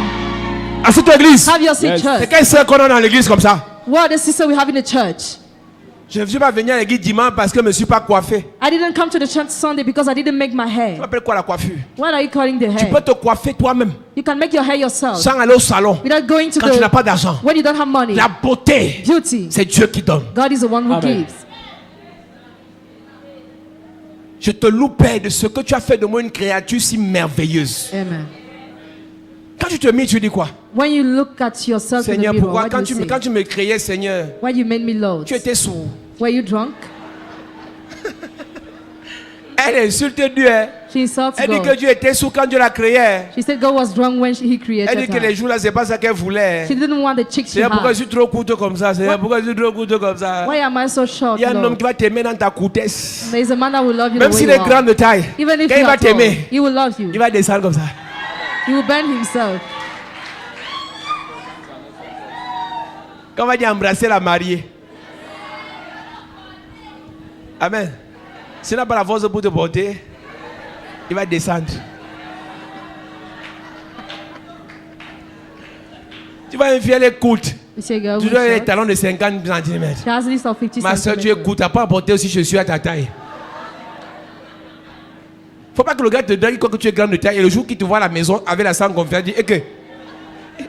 À cette église, Have your seat, Yes. church. c'est quelle sœur qu'on a dans l'église comme ça? What are the sister we have in the church? Je ne suis pas venu à l'église dimanche parce que je ne me suis pas coiffé. I didn't come to the church Sunday because I didn't make my Tu hair. appelles quoi la coiffure? What are you calling the Tu hair? peux te coiffer toi-même You can make your hair yourself sans aller au salon without going to quand tu n'as pas d'argent. when you don't have money. La beauté, Beauty. c'est Dieu qui donne. God is the one who Amen. gives. Je te loue, Père, de ce que tu as fait de moi une créature si merveilleuse. Amen. Quand tu te mets, tu dis quoi? When you look at yourself in the Seigneur, mirror, pourquoi what do quand you say? quand tu me créais, Seigneur, Why you made me Lord? tu étais sourd? Were you drunk? Elle insulte Dieu. Hein? She insults Elle dit que God. Dieu était sourd quand Dieu l'a créé. Hein? She said God was drunk when he Elle dit created que les her. jours là, c'est pas ça qu'elle voulait. She Hein? didn't want the chick she Seigneur, pourquoi je had. suis trop courte comme ça? Seigneur, pourquoi je suis trop courte comme ça? Why am I so short, Il y a un homme Lord? qui va t'aimer dans ta courtesse. There is a man that will love you Même the way s'il you est grand are. de taille, Even if quand il you va are tall, t'aimer, he will love you. il va descendre comme ça. He will bend himself. Quand on va dire embrasser la mariée. Amen. S'il n'a pas la force pour te porter, il va descendre. Tu vas enfiler les courtes. You say, girl, Tu who's dois avoir les short? talons de 50 cm. She has a list of 50 Ma soeur, tu es centimeters. courte. Tu n'as pas porté aussi, je suis à ta taille. Faut pas que le gars te donne quoi que tu es grande de taille. Et le jour qu'il te voit à la maison avec la sang confiance, il dit,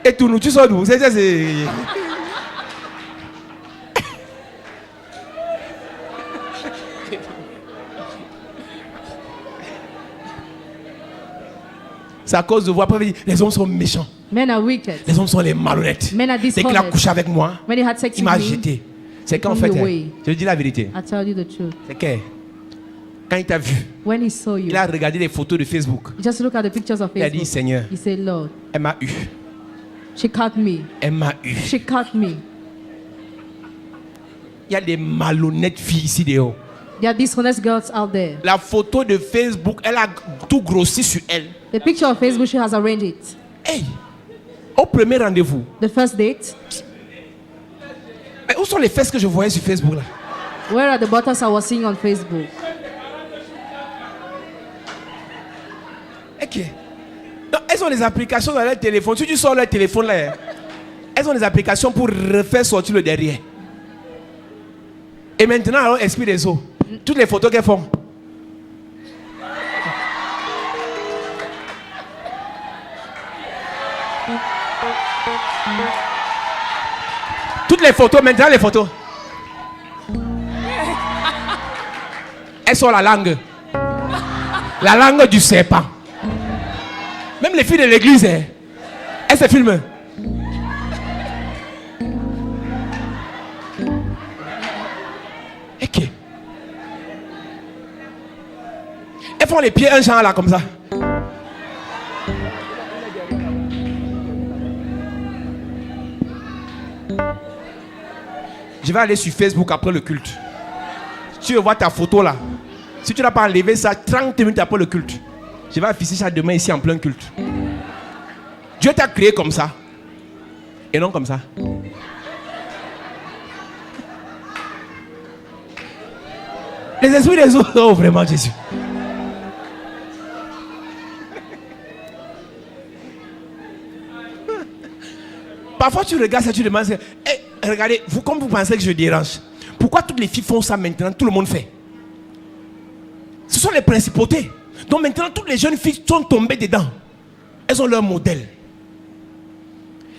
et tout nous, tu sors d'où? C'est. C'est à cause de vous. Après, il dit, les hommes sont méchants. Men are wicked. Les hommes sont les malhonnêtes. Men are Dès qu'il a dishonest. couché avec moi, When he had sex il with m'a me, jeté. C'est qu'en threw fait, me hein, away. je te dis la vérité. I tell you the truth. C'est que quand il t'a vu, When he saw you, il a regardé les photos de Facebook. he just look at the pictures of Il a dit, Facebook. Seigneur, He said, Lord, elle m'a eu. she caught me. Elle m'a eu. She caught me. Il y a des malhonnêtes filles ici dehors. There are dishonest girls out there. La photo de Facebook, elle a tout grossi sur elle. The picture of Facebook, she has arranged it. Hey, Au premier rendez-vous. The first date. Mais où sont les fesses que je voyais sur Facebook là? Where are the buttons I was seeing on Facebook? Ok. Non, elles ont des applications dans leur téléphone. Si tu sors leur téléphone là, hein, elles ont des applications pour refaire sortir le derrière. Et maintenant, alors, esprit des eaux. Toutes les photos qu'elles font. Toutes les photos, maintenant les photos. Elles sont la langue. La langue du serpent. Même les filles de l'église, hein, elles se filment. Ok. Elles font les pieds un genre là comme ça. Je vais aller sur Facebook après le culte. Tu veux voir ta photo là. Si tu n'as pas enlevé ça 30 minutes après le culte, je vais afficher ça demain ici en plein culte. Dieu t'a créé comme ça. Et non comme ça. Les esprits des autres. Oh vraiment Jésus. Parfois tu regardes ça, tu demandes, hey, regardez, vous, comme vous pensez que je dérange, pourquoi toutes les filles font ça maintenant, tout le monde fait? Ce sont les principautés. Donc maintenant toutes les jeunes filles sont tombées dedans. Elles ont leur modèle.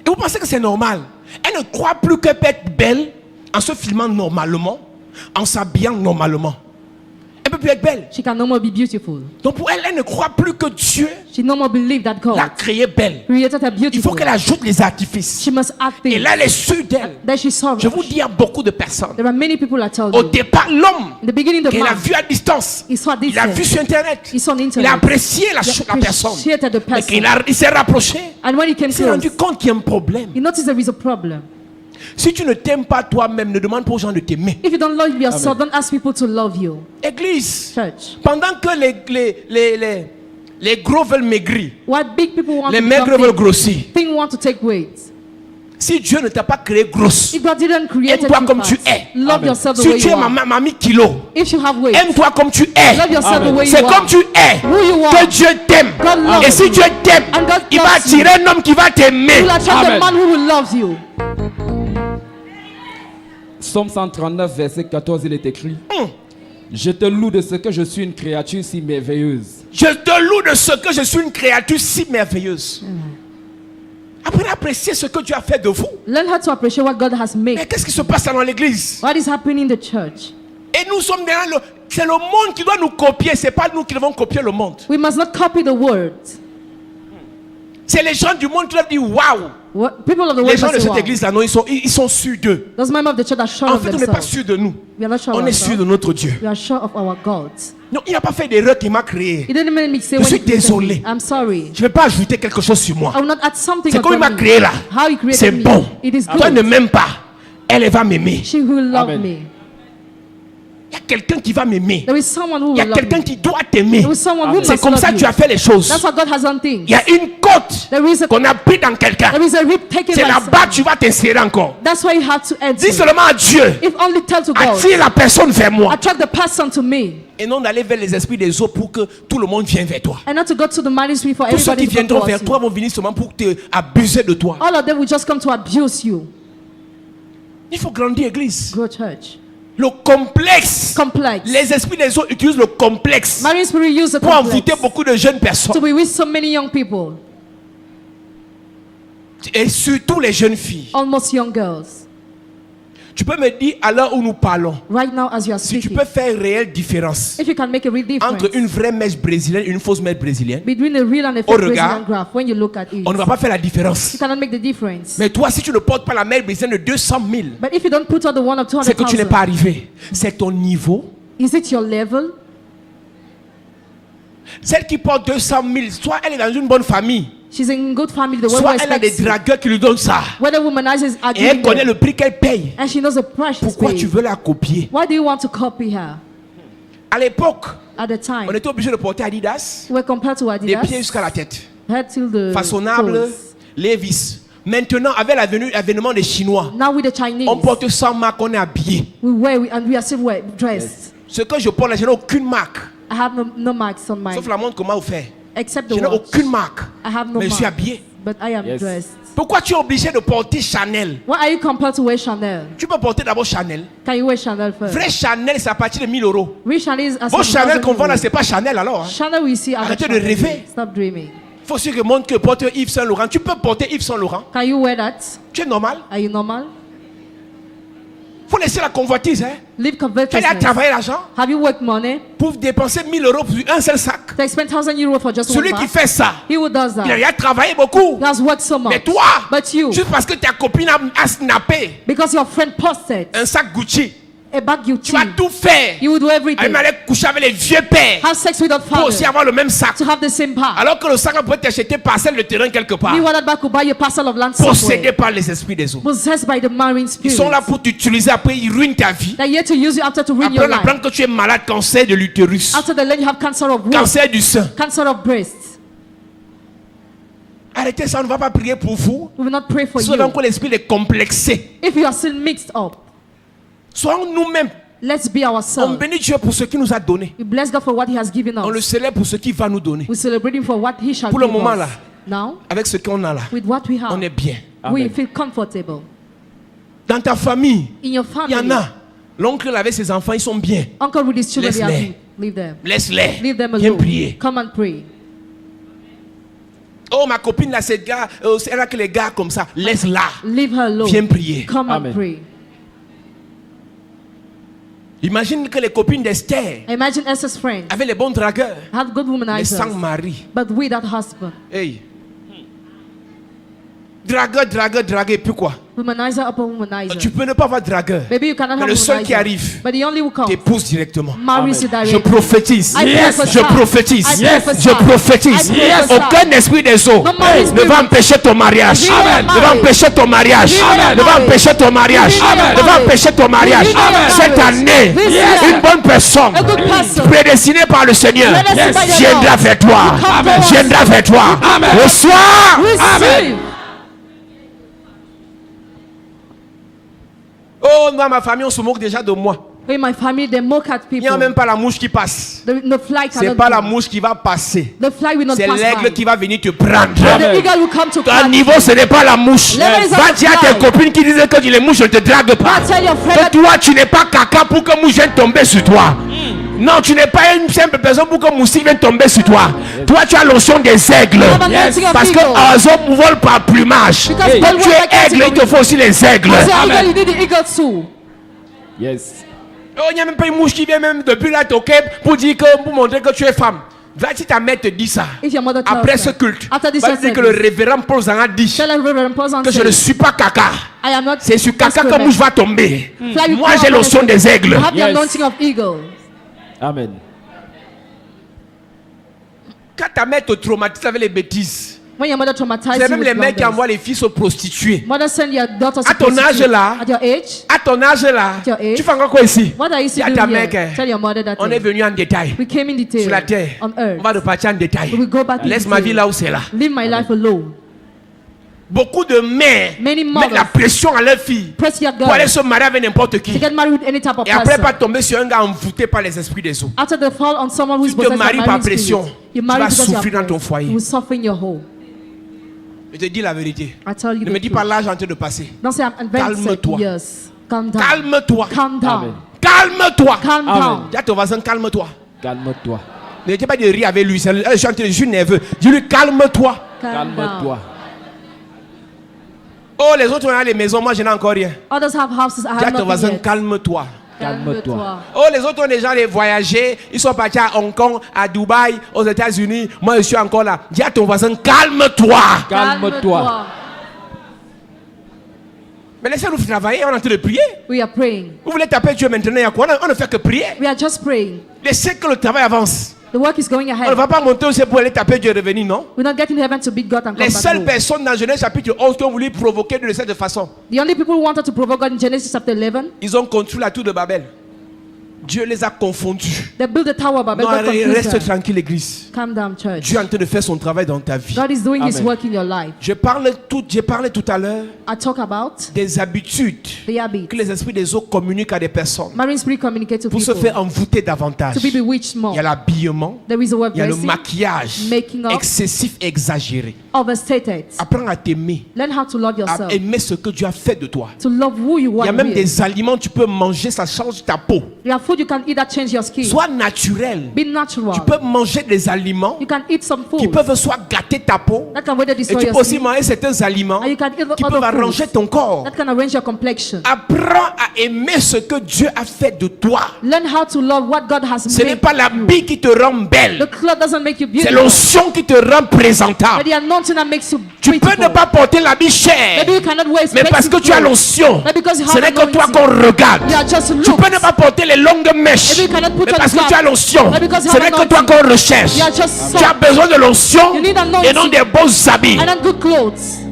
Et vous pensez que c'est normal? Elles ne croient plus qu'elles peuvent être belles en se filmant normalement, en s'habillant normalement. Elle ne peut plus être belle. She can no more be beautiful. Donc pour elle, elle ne croit plus que Dieu She no more believe that God l'a créée belle. created her Il faut beautiful. qu'elle ajoute les artifices. She must act Et things là, elle est sûre d'elle. that she saw. Je vous dis, il y a beaucoup de personnes. There are many people that tell Au you. départ, l'homme In the beginning, the qu'il a man, vu à distance, he saw this il a vu sur Internet, He saw on il a internet. apprécié la He personne. appreciated the Mais person. il s'est rapproché, And when he came il s'est close, rendu compte qu'il y a un problème. he noticed there is a problem. Si tu ne t'aimes pas toi-même, ne demande pas aux gens de t'aimer. If you don't love yourself, don't ask people to love you. Église, Church. pendant que les gros veulent maigrir, What big people want les to maigres become veulent thin, grossir. thin want to take weight. Si Dieu ne t'a pas créé grosse, If God didn't create aime-toi you comme tu fat, es. love Amen. yourself the Si way tu you es are. mamie kilo, If you have weight, aime-toi comme tu es. love yourself the way you C'est are. comme tu es Who you are. que Dieu t'aime. God loves Et si you. Dieu t'aime, And God il va loves you. attirer un homme qui va t'aimer. You will attract Amen. the man who will love you. Psaume 139, verset 14, il est écrit: Je te loue de ce que je suis une créature si merveilleuse. Je te loue de ce que je suis une créature si merveilleuse. Apprenez à apprécier ce que Dieu a fait de vous. Learn how to appreciate what God has Mais made. qu'est-ce qui se passe dans l'église? What is happening in the church? Et nous sommes derrière c'est le monde qui doit nous copier. C'est pas nous qui devons copier le monde. We must not copy the word. C'est les gens du monde qui doivent dire waouh. People of the Les world gens must de say, cette wow. église là, non, ils sont sûrs d'eux. Those members of the church are sure En of fait, on n'est pas themselves. sûr de nous. We are not sure of On est sûr ourselves. de notre Dieu. We are sure of our God. Non, il n'a pas fait d'erreur qui m'a créé. He didn't make me say Je when suis he created désolé. me. I'm sorry. Je ne vais pas ajouter quelque chose sur moi. I will not add something C'est comme il upon m'a me. créé là. How he created C'est me. bon. It is Toi good. ne m'aimes pas. Elle va m'aimer. She will love Amen. me. Il y a quelqu'un qui va m'aimer. There is someone who Il y a will love quelqu'un me. qui doit t'aimer. There is someone who C'est must comme love ça que you. tu as fait les choses. That's what God has done things. Il y a une côte There is a qu'on a pris dans quelqu'un. there is a rib taken C'est by là-bas que tu someone. vas t'insérer encore. That's why you have to enter. Dis seulement à Dieu. If only tell to God. Attire la personne vers moi. Attract the person to me. Et non d'aller vers les esprits des autres pour que tout le monde vienne vers toi. And not to go to the ministry for Tous ceux everybody qui to come viendront towards vers you. toi vont venir seulement pour te abuser de toi. All of them will just come to abuse you. Il faut grandir, église. Go church. Le complexe. Complex. Les esprits des autres utilisent le complexe Marine spirit use the pour complex envoûter beaucoup de jeunes to personnes. be with so many young people, Et surtout les jeunes filles. almost young girls. Tu peux me dire à l'heure où nous parlons, Right now, as you are si tu speaking, peux faire une réelle différence if you can make a real difference entre une vraie mèche brésilienne et une fausse mèche brésilienne, between a real and a Au fake regard, Brazilian graph, when you look at it, on ne va pas faire la différence. you cannot make the difference. Mais toi, si tu ne portes pas la mèche brésilienne de 200 000, But if you don't put on the one of c'est que tu n'es 200,000, pas arrivé. C'est ton niveau. is it your level? Celle qui porte 200 000, soit elle est dans une bonne famille, She's in good family. The way soit we elle a des expect. dragueurs qui lui donnent ça. Whether womanizers are Et elle giving connaît them, le prix qu'elle paye. and she knows the price she's Pourquoi tu paying. veux la copier? Why do you want to copy her? À l'époque, At the time, on était obligé de porter Adidas we were compared to des Adidas, pieds jusqu'à la tête. head till the Façonnable, toes. Levi's. Maintenant, avec l'avènement des Chinois, Now with the Chinese, on porte 100 marques, on est habillé. and we are still dressed. Ce que je porte là, je n'ai aucune marque. I have no marks on mine. Sauf la montre comment vous faites. Except the Je n'ai watch. aucune marque. I have no Mais je suis mark. habillé. But I am Yes. dressed. Pourquoi tu es obligé de porter Chanel? Why are you compelled to wear Chanel? Tu peux porter d'abord Chanel. Can you wear Chanel first? Vrai Chanel, c'est à partir de 1000 euros. Real Chanel is as Vos Chanel 1,000 qu'on vend là, euros. c'est pas Chanel alors. Hein. Chanel we see Arrêtez de Chanel. rêver. Stop dreaming. Faut aussi que montre que porte Yves Saint Laurent. Tu peux porter Yves Saint Laurent. Can you wear that? Tu es normal. Are you normal? Faut laisser la convoitise. Hein. Live Tu as covetousness. travaillé l'argent Have you worked money pour dépenser 1000 euros pour un seul sac. to spend 1,000 euros for just Celui one qui bag? fait ça, He who does il a that. déjà travaillé beaucoup. He has worked so much. Mais toi, But you, juste parce que ta copine a snappé because your friend posted un sac Gucci, a bag you tu vas cheat, tout faire. you will do Elle everything. m'allait coucher avec les vieux pères Have sex with your pour aussi father avoir le même sac. to have the same part. Alors que le sac pourrait t'acheter parcelle de terrain quelque part. Meanwhile, that bag could buy you a parcel of land Possédé somewhere. par les esprits des autres. Possessed by the marine Ils spirit. sont là pour t'utiliser, après ils ruinent ta vie. They're here to use you after to ruin Après your on life. apprend que tu es malade, cancer de l'utérus, After they learn you have cancer of womb, cancer du sein. cancer of breast. Arrêtez ça, on ne va pas prier pour vous. We will not pray for Souvent you. que l'esprit est complexé. If you are still mixed up, Soyons nous-mêmes. let's be On ourselves. bénit Dieu pour ce qu'il nous a donné. We bless God for what He has given On le us. célèbre pour ce qu'il va nous donner. We celebrate Him for what He shall Pour le give moment, us. là. Now, Avec ce qu'on a là, with what we have, on est bien. we Amen. feel comfortable. Dans ta famille, In your il y family, en a. L'oncle avec ses enfants, ils sont bien. uncle with his children, they are Laisse-les. good. Leave them. Laisse-les. Leave them Viens alone. prier. Come and pray. Oh, ma copine là, c'est gars, elle a que les gars comme ça. Laisse-la. Leave her alone. Viens prier. Come Amen. and pray. Imagine que les copines d'Esther Imagine Esther's friend avaient les bons dragueurs, had good mais womanizers, sans mari. but with that husband, Hey. Dragueur, et puis quoi? womanizer upon womanizer. Tu peux ne pas avoir dragueur. Maybe you cannot Mais have le seul qui womanizer, arrive, but the only who comes t'épouse directement. marries you Je directly. prophétise. I prophesy. Je prophétise. I prophesy. Je prophétise. I prophesy. Aucun esprit des eaux No marine ne va spirit. empêcher ton mariage. Amen. Ne va empêcher ton mariage. Amen. Ne va empêcher ton mariage. Amen. Ne va empêcher ton mariage. Amen. Cette année, This year, une bonne personne a good person, prédestinée par le Seigneur Predestined by the viendra Lord, vers toi. will come to us. Viendra vers toi. Reçois. receive. Oh, moi, ma famille, on se moque déjà de moi. In my family, they mock at Il n'y a people. même pas la mouche qui passe. The fly C'est cannot pas la go. mouche qui va passer. The fly will not C'est pass l'aigle by. qui va venir te prendre. The eagle will come to Ton catch niveau, you. ce n'est pas la mouche. Level is Va not dire à fly. tes copines qui disaient que les mouches ne te draguent pas. Go tell your friend Que that toi, tu n'es pas caca pour que mouche vienne tomber sur toi. Non, tu n'es pas une simple personne pour que moustique vienne tomber sur toi. Toi, tu as l'onction des aigles. have anointing of Parce que eagle. oiseau vole par plumage. Because Quand bird tu work like es aigle, il te category. faut aussi les aigles. As an eagle, you need the eagle too. Yes. Oh, il n'y a même pas une mouche qui vient même depuis là toquer pour dire que, pour montrer que tu es femme. Va si ta mère te dit ça. If your mother tells Après her, ce culte, after this va dire que le service, révérend Paul Zanga dit tell her Reverend Paul and que je ne suis pas caca. I am not C'est sur caca que excrement. mouche va tomber. Fly will Moi, come j'ai upon l'onction you. des aigles. You have the Yes. anointing of eagle. Amen. Quand ta mère te traumatise avec les bêtises, When your mother traumatizes c'est you même with les mecs qui blunders. envoient les filles se prostituer. Mother send your daughters À to ton âge prostitute. là, At your age, à ton âge là, your age, tu fais encore quoi ici? what are you Dis à still ta doing mère here? que Tell your mother that on est venu en détail we came in sur la detail terre. on On earth. va repartir en détail. We will go back in Laisse ma vie detail. là où c'est là. Leave my life alone. Beaucoup de mères Many mettent mothers la pression à leurs filles press your pour aller girl se marier avec n'importe to qui. get married with any type of Et après, person. pas tomber sur un gars envoûté par les esprits des eaux. After the fall on someone who is Tu te possessed by maries par marine pression. spirit, you Tu marry vas because you are souffrir dans ton blessed. foyer. You will suffer in your home. Je te dis la vérité. I tell you Ne the me dis truth. pas l'âge en train de passer. Don't say I'm advanced. Calme-toi. Yes. Calm down. Calme-toi. Calm down. Amen. Calme-toi. Calm Amen. down. Dis à ton voisin, calme-toi. Calme-toi. Ne dis pas de rire avec lui. Je suis nerveux. Dis-lui, calme-toi. Calm down. Calme-toi. Oh, les autres ont les maisons. Moi, je n'ai encore rien. Others have houses. I Dis à have ton nothing voisin, yet. calme-toi. Calme-toi. Oh, les autres ont déjà les voyagés. Ils sont partis à Hong Kong, à Dubaï, aux États-Unis. Moi, je suis encore là. Dis à ton voisin, calme-toi. Calme-toi. Mais laissez-nous travailler. On est en train de prier. We are praying. Vous voulez taper Dieu maintenant? Il y a quoi? On ne fait que prier. We are just praying. Laissez que le travail avance. The work is going On ne ahead. va pas monter aussi pour aller taper Dieu et revenir, non? We're not getting to heaven to beat God and come Les back seules home. personnes dans Genèse chapitre 11 qui ont voulu provoquer de cette façon, The only people who wanted to provoke God in Genesis chapter 11, ils ont construit la tour de Babel. Dieu les a confondus. They built the tower, but Non, God confused reste them. tranquille, l'église. Calm down, church. Dieu est en train de faire son travail dans ta vie. God is doing His Amen. work in your life. J'ai parlé tout à l'heure I talk about des habitudes the habits. que les esprits des eaux communiquent à des personnes Marine spirit communicate to pour se people faire envoûter davantage. to be bewitched Il more. y a l'habillement, There is a word il y a le dressing, maquillage making up, excessif et exagéré. overstated. Apprends à t'aimer, Learn how to love à yourself. aimer ce que Dieu a fait de toi. To love who you Il y a are. même Really. des aliments que tu peux manger, ça change ta peau. There are food you can eat that change your skin. Sois naturel. Be natural. Tu peux manger des aliments You can eat some qui food peuvent soit gâter ta peau, that can weather et destroy tu your peux aussi skin. manger certains aliments And you can eat qui peuvent other arranger foods ton corps. that can arrange your complexion. Apprends à aimer ce que Dieu a fait de toi. Learn how to love what God has Ce n'est made. pas l'habit qui te rend The belle, cloth doesn't make you c'est beautiful. l'onction qui te rend But présentable. the anointing that makes you Tu peux beautiful. ne pas porter l'habit cher, Maybe you cannot wear mais parce que expensive tu as clothes. l'onction, But because you ce have n'est que toi anointing. qu'on regarde. You are just Tu looks. peux ne pas porter les longues mèches, Maybe you cannot put mais on parce que cap. tu as l'onction, But because you ce have n'est que toi anointing. qu'on recherche. You are just Tu as soft. besoin de l'onction You need et non anointing. des beaux habits. And not good clothes.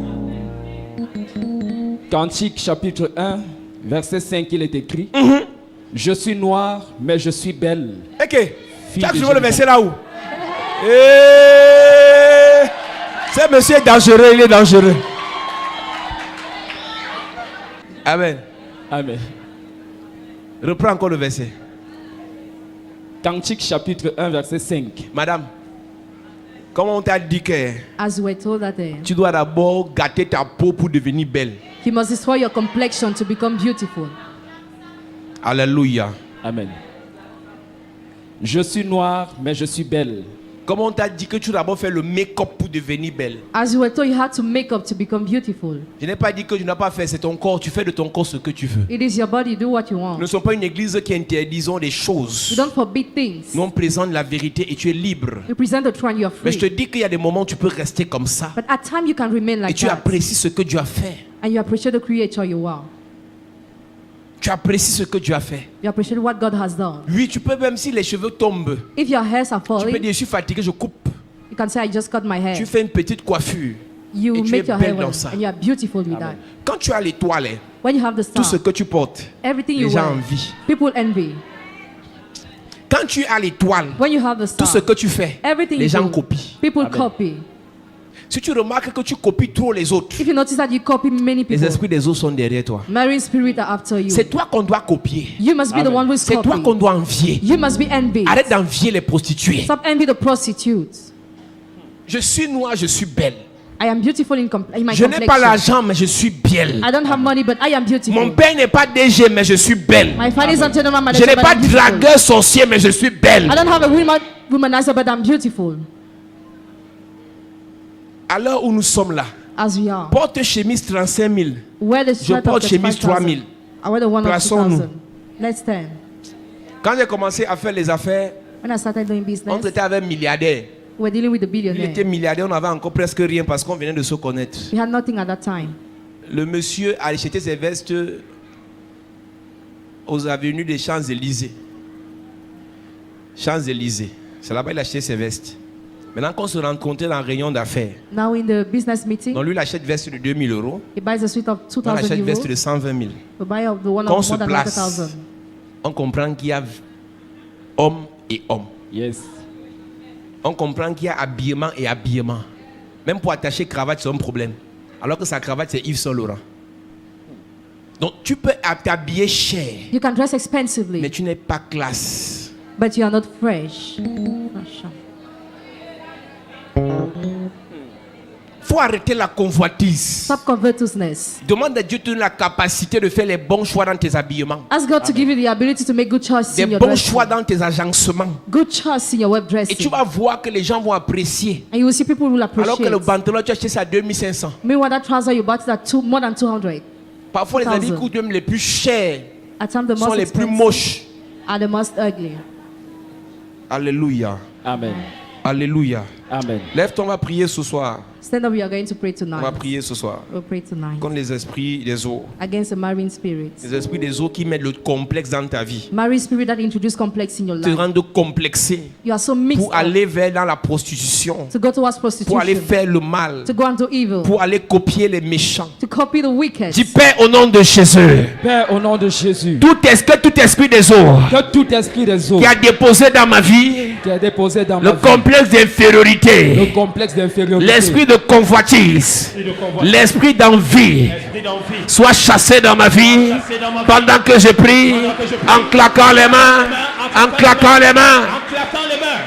Cantique chapitre 1, verset 5, il est écrit Je suis noir, mais je suis belle. Ok, Fille tu as de toujours le Jésus. verset là où Eh, ce monsieur est dangereux, il est dangereux. Amen. Amen. Reprends encore le verset. Cantique chapitre 1, verset 5. Madame, comment on t'a dit que As we were told that tu dois d'abord gâter ta peau pour devenir belle? you must destroy your complexion to become beautiful. Alléluia. Amen. Je suis noir, mais je suis belle. Comment on t'a dit que tu dois d'abord faire le make-up pour devenir belle? As you were told, you had to make up to become beautiful. Je n'ai pas dit que tu n'as pas fait, c'est ton corps, tu fais de ton corps ce que tu veux. It is your body, do what you want. Nous ne sommes pas une église qui interdisons des choses. You don't forbid things. Nous on présente la vérité et tu es libre. You present the truth and you are Mais je te free. dis qu'il y a des moments où tu peux rester comme ça But at times you can remain et like tu that. apprécies ce que Dieu a fait. And you appreciate the creator you are. Tu apprécies ce que Dieu a fait. You appreciate what God has done. Oui, tu peux même si les cheveux tombent, If your hairs are tu peux falling, dire je suis fatigué, je coupe. you can say, I just cut my hair. Tu fais une petite coiffure. You et tu make es your belle hair dans well, ça. and you are beautiful with that. Quand tu as l'étoile, When you have the tout ce star, que tu portes, everything les you gens wear, envient. people envy. Quand tu as l'étoile, When you have the tout star, ce que tu fais, everything les you gens do, copient. people Amen. copy. Si tu remarques que tu copies trop les autres, If you notice that you copy many les people, esprits des autres sont derrière toi. marine spirit are after you. C'est toi qu'on doit copier. You must be the Amen. one who is C'est toi qu'on copying. doit envier. You must be envied. Arrête d'envier les prostituées. Stop envy the prostitutes. Je suis noire, je suis belle. I am beautiful in my Je n'ai pas complexion. l'argent, mais je suis belle. I don't have money, but I am Mon beautiful. père n'est pas DG, mais je suis belle. My father is not gentleman Je manager, n'ai but pas I'm beautiful. dragueur sorcier, mais je suis belle. I don't have a womanizer, but I'm beautiful. À l'heure où nous sommes là, As we are. porte chemise 35 000. Wear the shirt porte of chemise 35,000. 3000. I wear the one of Plaçons-nous. 2,000. Let's stand. Quand j'ai commencé à faire les affaires, When I started doing on business, était avec un milliardaire. we're dealing with the Il était billionaire. milliardaire, on avait encore presque rien parce qu'on venait de se connaître. We had nothing at that time. Le monsieur a acheté ses vestes aux avenues des Champs-Élysées. Champs-Élysées. C'est là-bas qu'il a acheté ses vestes. Maintenant qu'on se rencontrait dans le rayon d'affaires, Now in the business meeting, donc lui il achète veste de 2 000 euros, he buys a suit of on 2,000 achète veste euros. de 120 000. We buy the one Quand on of se more than place, 100,000. on comprend qu'il y a homme et homme. Yes. On comprend qu'il y a habillement et habillement. Même pour attacher cravate, c'est un problème. Alors que sa cravate, c'est Yves Saint Laurent. Donc tu peux t'habiller cher, You can dress mais expensively, tu n'es pas classe. but you are not fresh. Faut arrêter la convoitise. Stop covetousness. Demande à Dieu de te donner la capacité de faire les bons choix dans tes habillements. Ask God to give you the ability to make good choices Des in your bons dressing. choix dans tes agencements. Good choice in your web Et tu dressing. vas voir que les gens vont apprécier. And you will see people will Alors que appreciate. le pantalon, tu as acheté ça à 2500. Meanwhile, that trouser you bought it at more than 200. Parfois, les habits 2000. coûtent même les plus chers. At times, the Sont most les plus expensive moches. are the most ugly. Alléluia. Amen. Alléluia. Amen. Lève-toi, on va prier ce soir. Stand up, we are going to pray On va tonight. prier ce soir We'll pray tonight. contre les esprits des eaux. Against the marine spirits. Les esprits des eaux qui mettent le complexe dans ta vie. Marine spirit that introduce complex in your Te life. rendent complexé You are so mixed pour up aller vers dans la prostitution. to go towards Pour aller prostitution, faire le mal. to go into evil, Pour aller copier les méchants. to copy the wicked. Dis Père au nom de Jésus. Père, au nom de Jésus, Tout esprit des eaux que tout esprit des eaux qui a déposé dans ma vie qui est déposé dans le ma vie, complexe le d'infériorité, complexe d'infériorité, l'esprit de convoitise, l'esprit d'envie, soit chassé dans ma vie pendant que je prie, en claquant les mains, en claquant les mains. En claquant les mains.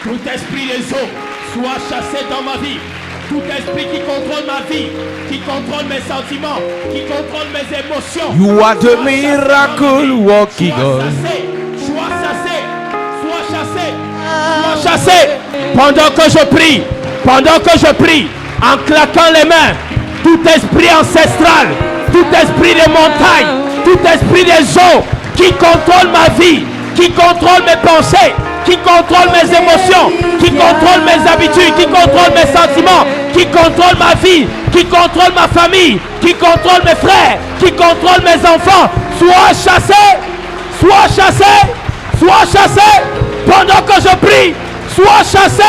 Tout esprit des eaux soit chassé dans ma vie. Tout esprit qui contrôle ma vie, qui contrôle mes sentiments, qui contrôle mes émotions. You are the miracle walking Sois God. chassé, sois chassé, sois chassé, sois chassé. Pendant que je prie, en claquant les mains, tout esprit ancestral, tout esprit des montagnes, tout esprit des eaux qui contrôle ma vie, qui contrôle mes pensées, qui contrôle mes émotions, qui contrôle mes habitudes, qui contrôle mes sentiments, qui contrôle ma vie, qui contrôle ma famille, qui contrôle mes frères, qui contrôle mes enfants, sois chassé, sois chassé, sois chassé, pendant que je prie, sois chassé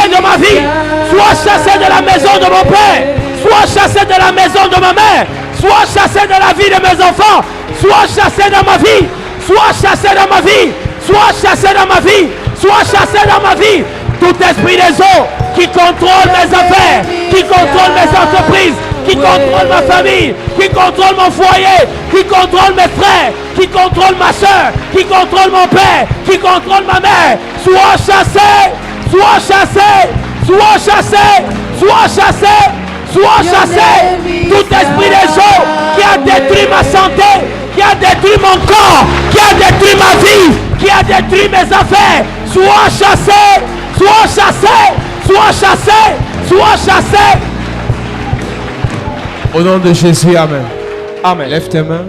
de ma vie, sois chassé de la maison de mon père, sois chassé de la maison de ma mère, sois chassé de la vie de mes enfants, sois chassé dans ma vie, sois chassé dans ma vie, sois chassé dans ma vie, sois chassé dans ma vie. Tout esprit des eaux qui contrôle mes affaires, qui contrôle mes entreprises, qui contrôle ma famille, qui contrôle mon foyer, qui contrôle mes frères, qui contrôle ma soeur, qui contrôle mon père, qui contrôle ma mère, sois chassé, sois chassé, sois chassé, sois chassé, sois chassé. Tout esprit des eaux qui a détruit ma santé, qui a détruit mon corps, qui a détruit ma vie, qui a détruit mes affaires, sois chassé, sois chassé, sois chassé, sois chassé. Au nom de Jésus, Amen. Amen. Lève tes mains.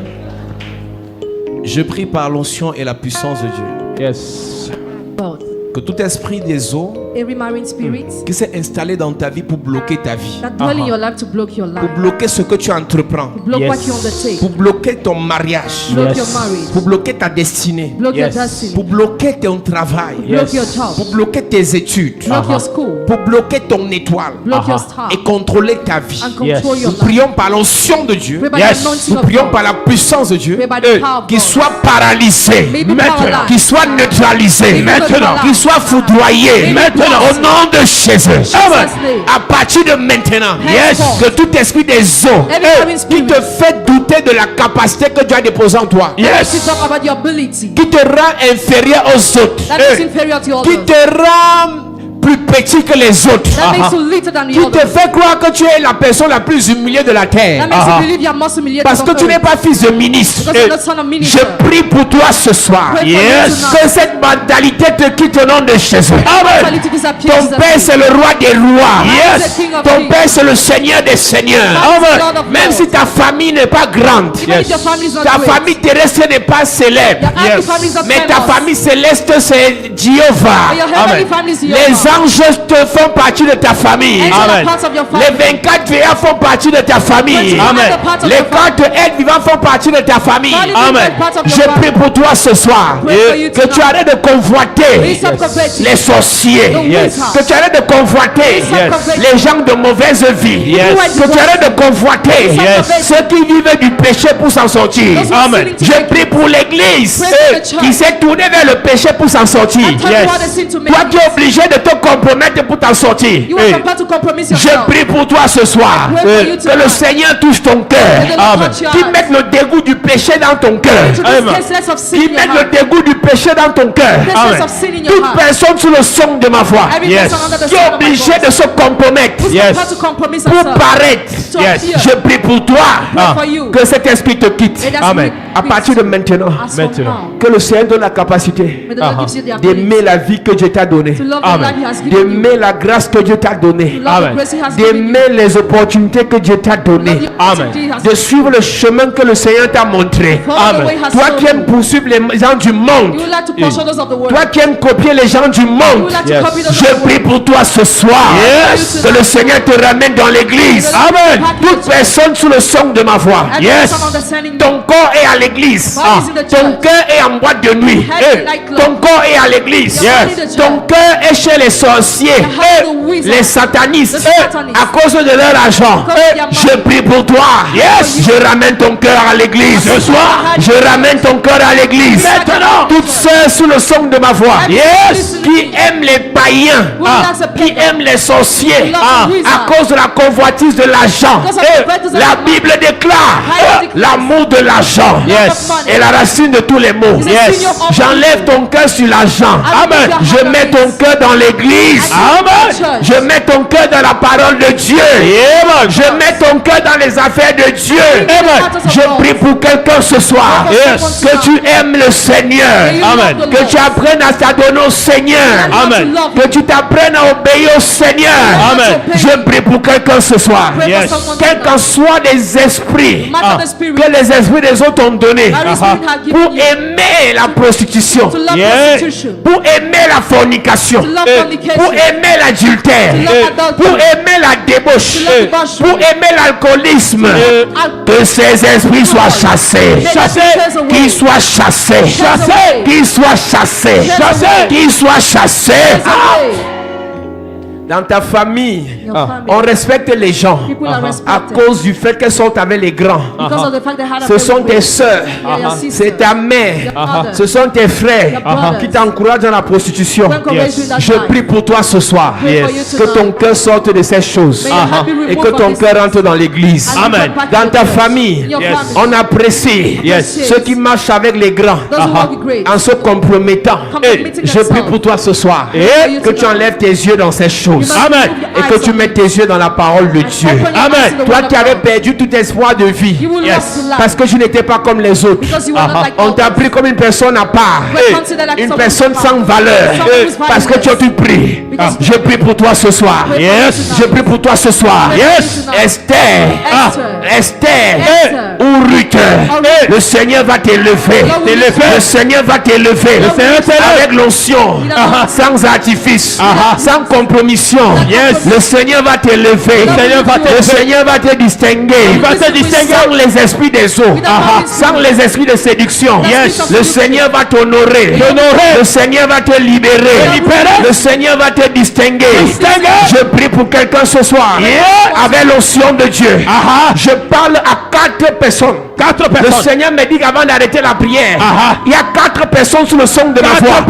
Je prie par l'onction et la puissance de Dieu. yes, God. Que tout esprit des eaux Every marine spirit qui s'est installé dans ta vie pour bloquer ta vie, that dwell in your life to block your life, pour bloquer ce que tu entreprends, block Yes. what you undertake, pour bloquer ton mariage, block Yes. your marriage, pour bloquer ta destinée, block your Yes. destiny, pour bloquer ton travail, block your Yes. pour job, bloquer tes études, block your school, pour bloquer ton étoile block your Aha. star, et contrôler ta vie. and control Yes. your Nous life. prions par l'onction de Dieu. Pray by Yes. the anointing Nous of prions God. par la puissance de Dieu. Pray by the power of Qu'il God. soit paralysé, May be maintenant, paralyzed. qu'il soit neutralisé, May be neutralized. qu'il soit foudroyé, May be maintenant, au blessed. nom de Jésus. Amen. name. À partir de maintenant, Henceforth. que tout esprit des eaux Every marine qui spirit te fait douter de la capacité que Dieu a déposée en toi, that makes you talk about your ability, qui te rend inférieur aux autres, that makes you inferior to qui others, te rend plus petit que les autres, that makes you little than the qui te others, fait croire que tu es la personne la plus humiliée de la terre. that makes you believe you are most humiliated Parce que on tu n'es earth. pas fils de ministre. Because you're not son of Je minister. prie pour toi ce soir. Pray for you tonight. Que cette mentalité te quitte au nom de Jésus. Mentality disappears. Ton Père c'est le roi des rois. Yes. the King of Ton kings. Père c'est le Seigneur des seigneurs. God is Lord of Même lords. si ta famille n'est pas grande, Even if your family is not ta great, famille terrestre n'est pas célèbre, your earthly family is not mais ta famous, famille céleste c'est Jéhovah. but your heavenly family is Les Jehovah. anges te font partie de ta famille. Angels are parts of your Les family. 24 veillants font partie de ta famille. 24 are part of Les your family. 4 êtres vivants font partie de ta famille. Family members are part of your Je family. prie pour toi ce soir. Pray for you Que tu tonight. arrêtes de convoiter Please stop competing. les sorciers. The wizards. Que tu arrêtes de convoiter Please stop competing. les gens de mauvaise vie. Yes. Que tu arrêtes de convoiter Yes. ceux qui vivent du péché pour s'en sortir. Those who are sinning to Je make prie pour l'église Pray for the church. qui s'est tournée vers le péché pour s'en sortir. And turn toward the sin to make Toi it. tu es obligé de te compromettre pour t'en sortir. You are compelled to compromise Je yourself. prie pour toi ce soir. Pray for you Que le tonight. Seigneur touche ton cœur. May the Lord touch your Qui heart. mette le dégoût du péché dans ton cœur. To this tasteless of sin Qui in your mette le heart. dégoût du péché dans ton cœur. Tasteless of sin in your Toute heart. personne sous le son de ma voix Every person under the qui sound est of my obligée voice. de se compromettre Who's compelled to compromise pour herself. paraître. To appear. Je prie pour toi Pray for you. que cet esprit te quitte. May that Amen. spirit À quit partir de maintenant, as from now. que le Seigneur donne la capacité May the Lord gives you the ability d'aimer la vie que Dieu t'a donnée. to love the Amen. life He has has given you. d'aimer la grâce que Dieu t'a donnée, To love the grace He has given you. d'aimer les opportunités que Dieu t'a To love données, the opportunity He has de suivre le chemin que le Seigneur t'a montré. Follow the way He has Toi shown qui aimes you. poursuivre les gens du monde, You would like to pursue those of the world. toi qui aimes copier les gens du You monde, would like to copy those of je the prie world. pour toi ce soir. Yes. Que le Seigneur te ramène dans l'église. Amen. Toute personne sous le son de ma voix. And Yes. someone understanding Ton corps est à l'église. Body is in the Ton church. cœur est en boîte de nuit. Head in nightclub. Ton corps est à l'église. Your body in the Ton church. cœur est chez les sorciers, head in the wizard. les satanistes, The satanists. à cause de leur argent. Because of their money. Je prie pour toi. Je ramène ton cœur à l'église. Ce soir, je ramène ton cœur à l'église. Maintenant. Toutes sœurs sous le son de ma voix. Yes. Qui aiment les païens, Who loves the qui people. aiment les sorciers, Love the wizard. à cause de la convoitise de l'argent. Because of the purpose of La the Bible déclare Yes. l'amour de l'argent Yes. est la racine de tous les maux. It's a sin of J'enlève ton cœur sur l'argent. Amen. Je mets ton cœur dans l'église. Amen. Je mets ton cœur dans la parole de Dieu. Je mets ton cœur dans les affaires de Dieu. Je prie pour quelqu'un ce soir. Que tu aimes le Seigneur. Amen. Que tu apprennes à t'adonner au Seigneur. Amen. Que tu t'apprennes à obéir au Seigneur. Amen. Je prie pour quelqu'un ce soir. Pray for someone Quels qu'en soient les esprits Matter the spirit. que les esprits des autres ont donné That the spirit has given pour you. aimer la prostitution, To love prostitution. pour aimer la fornication, To love fornication. pour aimer l'adultère, To love adultery. pour aimer la débauche, To love debauchery. pour aimer l'alcoolisme. Que ces esprits soient chassés. Qu'ils soient chassés. Qu'ils soient chassés. Qu'ils soient chassés. Dans ta famille, on respecte les gens People are à respected. cause du fait qu'elles sont avec les grands. Because of the fact they had a Ce sont tes sœurs, Yeah, your sister. c'est ta mère, Your mother. ce sont tes frères Your brothers. qui t'encouragent dans la prostitution. Don't encourage you in that Je life. prie pour toi ce soir. Pray for you Que tonight. ton cœur sorte de ces choses May your heart be et removed que from ton this cœur rentre dans l'église. and you come back to Dans the ta church. famille, In your family. on apprécie ceux qui marchent avec les grands Those who walk with grace. en se compromettant. Compromitting Je prie themselves. pour toi ce soir Pray for you que tu tonight. enlèves tes yeux dans ces choses. You must remove your Et que eyes tu on mettes it. tes yeux dans la parole de Dieu. Open your eyes to the Toi word qui of avais God. perdu tout espoir de vie. You will lost life. Parce que je n'étais pas comme les autres. Because you were not like On t'a others. pris comme une personne à part. We're considered like Une someone personne who's sans valeur. someone who's Parce que tu as tout pris. Because Je prie pour toi ce soir. Pray for you tonight. Je prie pour toi ce soir. Pray for you tonight. Esther. Esther. Ou Ruth. Ruth. Le Seigneur va t'élever. Lord will lift you. Le Seigneur va t'élever. Lord will lift you. Avec l'onction. Aha. Sans artifice. Sans compromission. Yes. Le Seigneur va t'élever. Le Seigneur va te distinguer. Il va te distinguer. Sans les esprits des eaux. Aha. Sans les esprits de séduction. Yes. Le Seigneur va t'honorer. Le Seigneur va te libérer. Le Seigneur va te distinguer. Je prie pour quelqu'un ce soir. Avec l'onction de Dieu. Je parle à 4 personnes. Le Seigneur me dit qu'avant d'arrêter la prière, il y a 4 personnes sous le son de ma voix.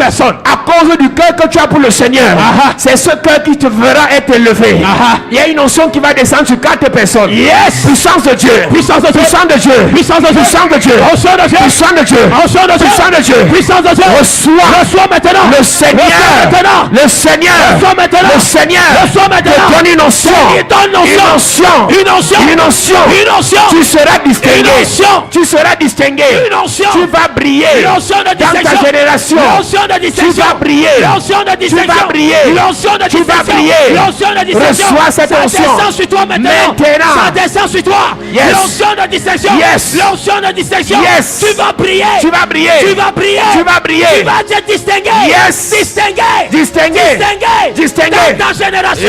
À cause du cœur que tu as pour le Seigneur, c'est ce cœur qui te fera être élevé. Il y a une onction qui va descendre sur 4 personnes. Puissance de Dieu. Puissance de Dieu. Puissance de Dieu. Puissance de Dieu. Puissance de Dieu. Puissance de Dieu. Puissance de Dieu. Puissance de Dieu. Puissance de Dieu. Reçois maintenant. Le Seigneur. Le Seigneur. Le Seigneur. Te donne une onction. Une onction. Une onction. Une onction. Une onction. Tu seras distingué. Tu seras distingué. Une onction. Tu vas briller. Une onction de distinction. Dans ta génération. Une onction de distinction. Tu vas briller. Une onction de distinction. Tu vas briller. Une onction de distinction. Tu vas briller. Une onction de distinction. Reçois cette onction. Ça descend sur toi maintenant. Ça descend sur toi. Yes. L'onction de distinction. Yes. L'onction de distinction. Yes. Tu vas briller. Tu vas briller. Tu vas briller. Tu vas briller. Tu vas te distinguer. Yes. Distinguer. Distinguer. Distinguer. Distinguer. Dans ta génération.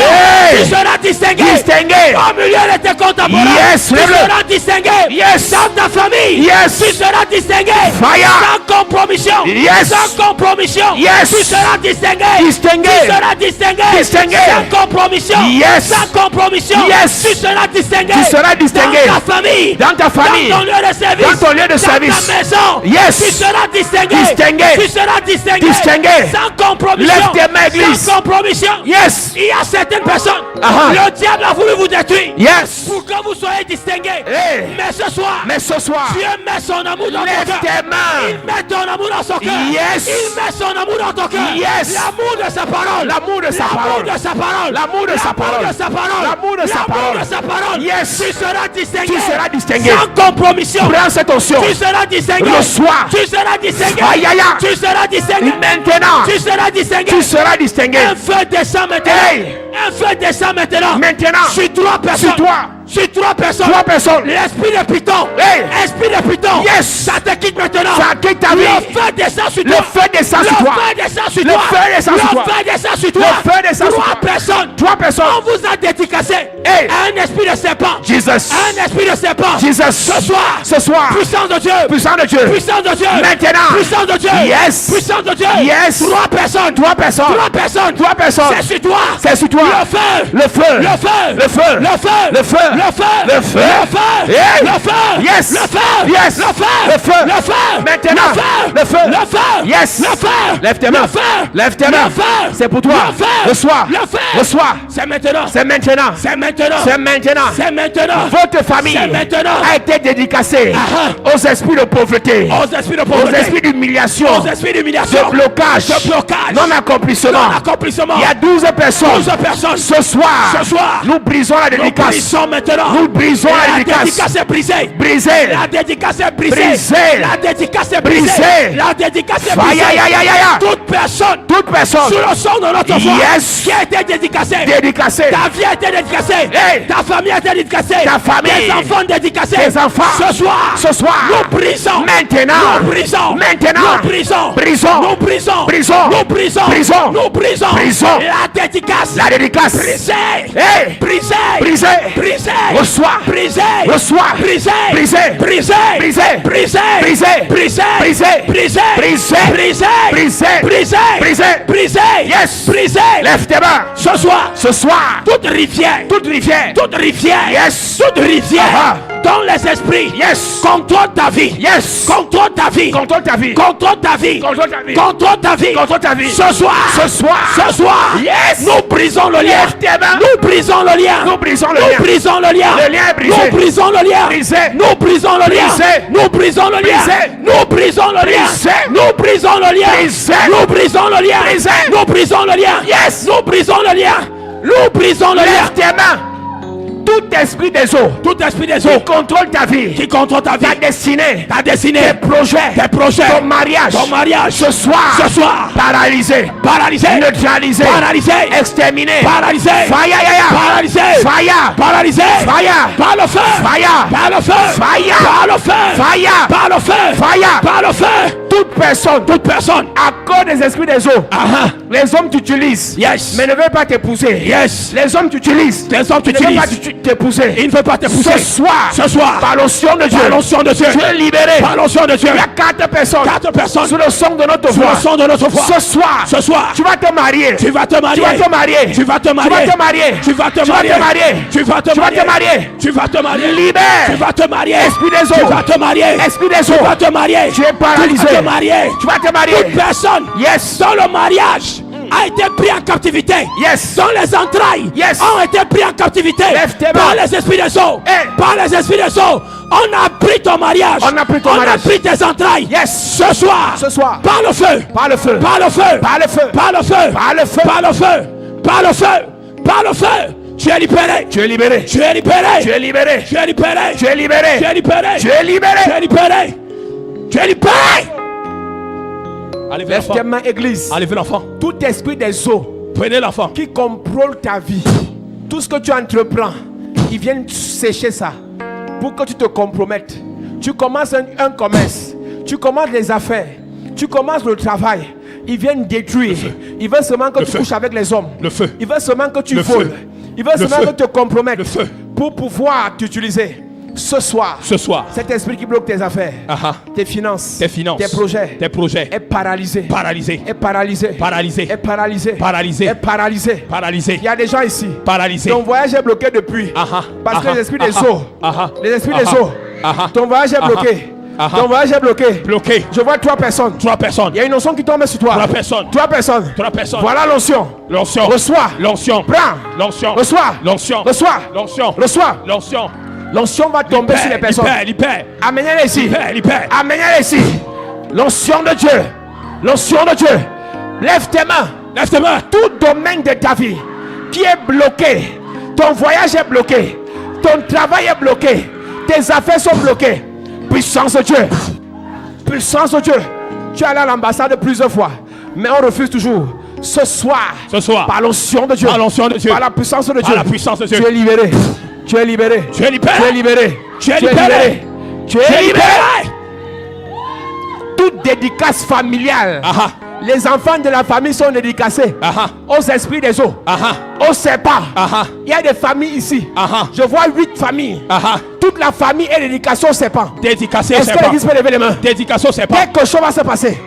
Tu seras distingué. Distingué. Au milieu de tes contemporains. Yes. Tu seras distingué. Yes. Dans ta famille. Yes. Tu seras distingué. Fire. Sans compromission. Yes. Sans compromission. Yes. Tu seras distingué. Distingué. Tu seras distingué. Distingué. Sans compromission. Yes. Sans compromission. Yes. Tu seras distingué. Tu seras distingué. Dans ta famille. Dans ta famille. Dans ton lieu de service. Dans ton lieu de service. Dans ta maison. Yes. Tu seras distingué. Distingué. Tu seras distingué. Distingué. Sans compromission. Lève tes mains, église. Sans compromission. Yes. Il y a certaines personnes. Le diable a voulu vous détruire. Yes. Pour que vous soyez distingués. Mais ce soir. Ce soir. Dieu met son amour dans ton Lève cœur. tes mains. Il met ton amour dans son cœur. Yes. Il met son amour dans ton cœur. Yes. L'amour de sa parole. L'amour de sa L'amour parole. de sa parole. L'amour de sa parole. L'amour de sa parole. L'amour de sa L'amour parole. de sa parole. Yes. Tu seras distingué. Tu seras distingué. Sans compromission. Prends cette onction. Tu seras distingué. Le soir. Tu seras distingué. Aïe, aïe, aïe. Tu seras distingué. Maintenant. Tu seras distingué. Tu seras distingué. Un feu descend maintenant. Hey. Un feu descend maintenant. Maintenant. Sur 3 personnes. Sur toi. Sur 3 personnes. 3 personnes. L'esprit de Python. Hey. Esprit de Python. Yes. Ça te quitte maintenant. Ça quitte ta vie. Le feu descend sur Le toi. feu descend sur toi. Le feu descend sur Le toi. feu descend sur toi. Le feu descend sur toi. Le feu descend sur 3 toi. personnes. 3 personnes. On vous a dédicacé Hey. un esprit de serpent. Jesus. Un esprit de serpent. Jesus. Ce soir. Ce soir. Puissance de Dieu. Puissant de Dieu. Puissance de Dieu. Maintenant. Puissance de Dieu. Yes. Puissance de Dieu. Yes. 3 personnes. 3 personnes. 3 personnes. 3 personnes. C'est sur toi. C'est sur toi. Le feu. Le feu. Le feu. Le feu. Le feu. Le feu. Le feu. Le feu. Le feu. Hey. Le feu. Yes. Le feu. Yes. Le feu. Le feu. Le feu. Maintenant. Le feu. Le feu. Le feu. Yes. Le feu. Lève tes mains. Le feu. Lève tes Le mains. feu. C'est pour toi. Le feu. Le soir. Le feu. Le soir. C'est maintenant. C'est maintenant. C'est maintenant. C'est maintenant. C'est maintenant. Votre famille C'est maintenant. a été dédicacée aux esprits de pauvreté, Aux esprits de aux pauvreté. esprits d'humiliation, Aux esprits d'humiliation. de blocage, De blocage. non-accomplissement. Non-accomplissement. Il y a 12 personnes. 12 personnes. Ce soir, Ce soir. nous brisons la Nous dédicace. brisons maintenant. Nous brisons la La dédicace. dédicace est brisée. Brisée. La dédicace est brisée. Brisée. La dédicace est brisée. Brisée. La dédicace est Aïe, brisée. aïe, aïe, aïe, aïe. Toute personne Toute personne sous le son de notre voix Yes. qui a été dédicacée. dédicacée. Ta vie a été dédicacée. Hey. Ta famille a été dédicacée. Ta famille. Tes enfants dédicacés. Tes enfants. Ce soir. Ce soir. Nous brisons. Maintenant. Nous brisons. Maintenant. Nous brisons. Brisons. Nous brisons. Brisons. Nous brisons. Brisons. Nous brisons. Brisons. La dédicace. La dédicace. Brisée. Hey. Brisée. Brisée. Brisée. Reçois. Brisée. Reçois. Brisée. Brisé. Brisée. Brisé. Brisée. Brisé. Brisée. Brisé. Brisée. Brisé. Brisée. Brisé. Brisée. Brisé. Brisée. Yes. Brisée. Lève tes mains. Ce soir. Ce soir, Toute rivière. toute rivière. Toute rivière. Yes. Toute rivière. Ah. Dans les esprits. Yes. Contrôle ta vie. Yes. Contrôle ta vie. Contrôle ta vie. Contrôle ta vie. Contrôle ta vie. Contrôle ta vie. Contrôle ta vie. Ce soir. Ce soir. Ce soir. Yes. Nous brisons le lien. Lève tes mains. Nous brisons le lien. Nous brisons le Nous lien. brisons le lien. Le lien est brisé. Nous brisons le lien. Brisé. Nous brisons le lien. Brisé. Nous brisons le lien. Brisé. Nous brisons le lien. Brisé. Nous brisons le lien. Brisé. Nous brisons le lien. Brisé. Nous brisons le lien. Yes. Nous brisons le lien. Nous brisons le lien. Lève tes mains. Tout esprit des eaux Tout esprit des qui eaux contrôle ta vie, qui contrôle ta vie, ta destinée, ta destinée, tes projets, ton mariage, ton mariage, ce soir, paralysé, paralysé, neutralisé, paralysé, exterminé, paralysé, fire, paralysé, fire, paralysé, fire, par le feu, fire, par le feu, fire, par le feu, fire, par le feu, fire, par le feu. toute personne, à cause des esprits des eaux, les hommes t'utilisent, Yes. mais ne veulent pas t'épouser. Yes. Les hommes t'utilisent, Les hommes ne veulent pas t'utilisent. t'épouser. Il ne veut pas t'épouser. Ce soir, par l'onction de Dieu, par l'onction de Dieu, tu es libéré. par l'onction de Dieu, Il y a 4 personnes, 4 personnes sous le son de notre sous voix. le son de notre voix. Ce soir, Tu tu vas te marier. vas te marier. Tu vas te marier. Tu vas te Tu marier. vas te marier. Tu vas te Tu vas marier. te marier. Tu vas te Tu vas marier. te marier. Tu vas te marier. Libère. Tu vas te marier. Esprit des eaux. Tu vas te marier. Esprit des Tu eaux. vas te marier. Tu es paralysé. Tu vas te marier. Tu vas te marier. Toute personne Yes. dont le mariage a été pris en captivité. Yes. Dont les entrailles Yes. ont été pris en captivité. Lève tes Par mains. les esprits des eaux. Hey. Par les esprits des eaux. On a pris ton mariage. On a pris ton mariage. On a pris tes entrailles. Yes. Ce soir. Ce soir. Par le feu. Par le feu. Par le feu. Par le feu. Par le feu. Par le feu. Par le feu. Par le feu. Par le feu. Tu es libéré. Tu es libéré. Tu es libéré. Tu es libéré. Tu es libéré. Tu es libéré. Tu es libéré. Tu es libéré. Tu es libéré. Tu es libéré. Allez, Lève tes mains, église. Allez, l'enfant. Tout esprit des eaux Prenez l'enfant. qui contrôle ta vie, tout ce que tu entreprends, ils viennent sécher ça pour que tu te compromettes. Tu commences un commerce, tu commences les affaires, tu commences le travail. Ils viennent détruire. Ils veulent seulement que Le tu feu. couches avec les hommes. Le feu. Ils veulent seulement que tu Le voles. feu. Ils veulent Le seulement feu. que tu te compromettes Le feu. pour pouvoir t'utiliser. Ce soir, Ce soir. cet esprit qui bloque tes affaires, tes finances, Tes finances. tes projets, Tes projets. est paralysé. Paralysé. Est paralysé. Paralysé. Est paralysé. Paralysé. Est paralysé. Paralysé. Il y a des gens ici. Paralysé. Ton voyage est bloqué depuis. Parce que les esprits des eaux. Les esprits des eaux. Ton voyage est bloqué. Ton voyage est bloqué. Bloqué. Je vois 3 personnes. 3 personnes. Il y a une onction qui tombe sur toi. 3 personnes. 3 personnes. 3 personnes. Voilà l'onction. L'onction. Reçois. L'onction. Prends. L'onction. Reçois. L'onction. Reçois. L'onction. Reçois. L'onction. L'onction va tomber sur les personnes. Amenez-les ici. Amenez-les ici. L'onction de Dieu. L'onction de Dieu. Lève tes mains. Lève tes mains. Tout domaine de ta vie qui est bloqué. Ton voyage est bloqué. Ton travail est bloqué. Tes affaires sont bloquées. Puissance de Dieu. Puissance de Dieu. Tu es allé à l'ambassade plusieurs fois. Mais on refuse toujours. Ce soir, par l'onction de Dieu, par la puissance de Dieu, tu es libéré. Tu es libéré. Tu es libéré. Tu es libéré. Tu es libéré. Tu es libéré. Toute dédicace familiale. Les enfants de la famille sont dédicacés aux esprits des eaux, aux serpents. Il y a des familles ici. Je vois 8 familles. Toute la famille est dédicacée aux serpents. Est-ce que l'église peut lever les mains? Dédication aux serpents. Quelque chose va se passer.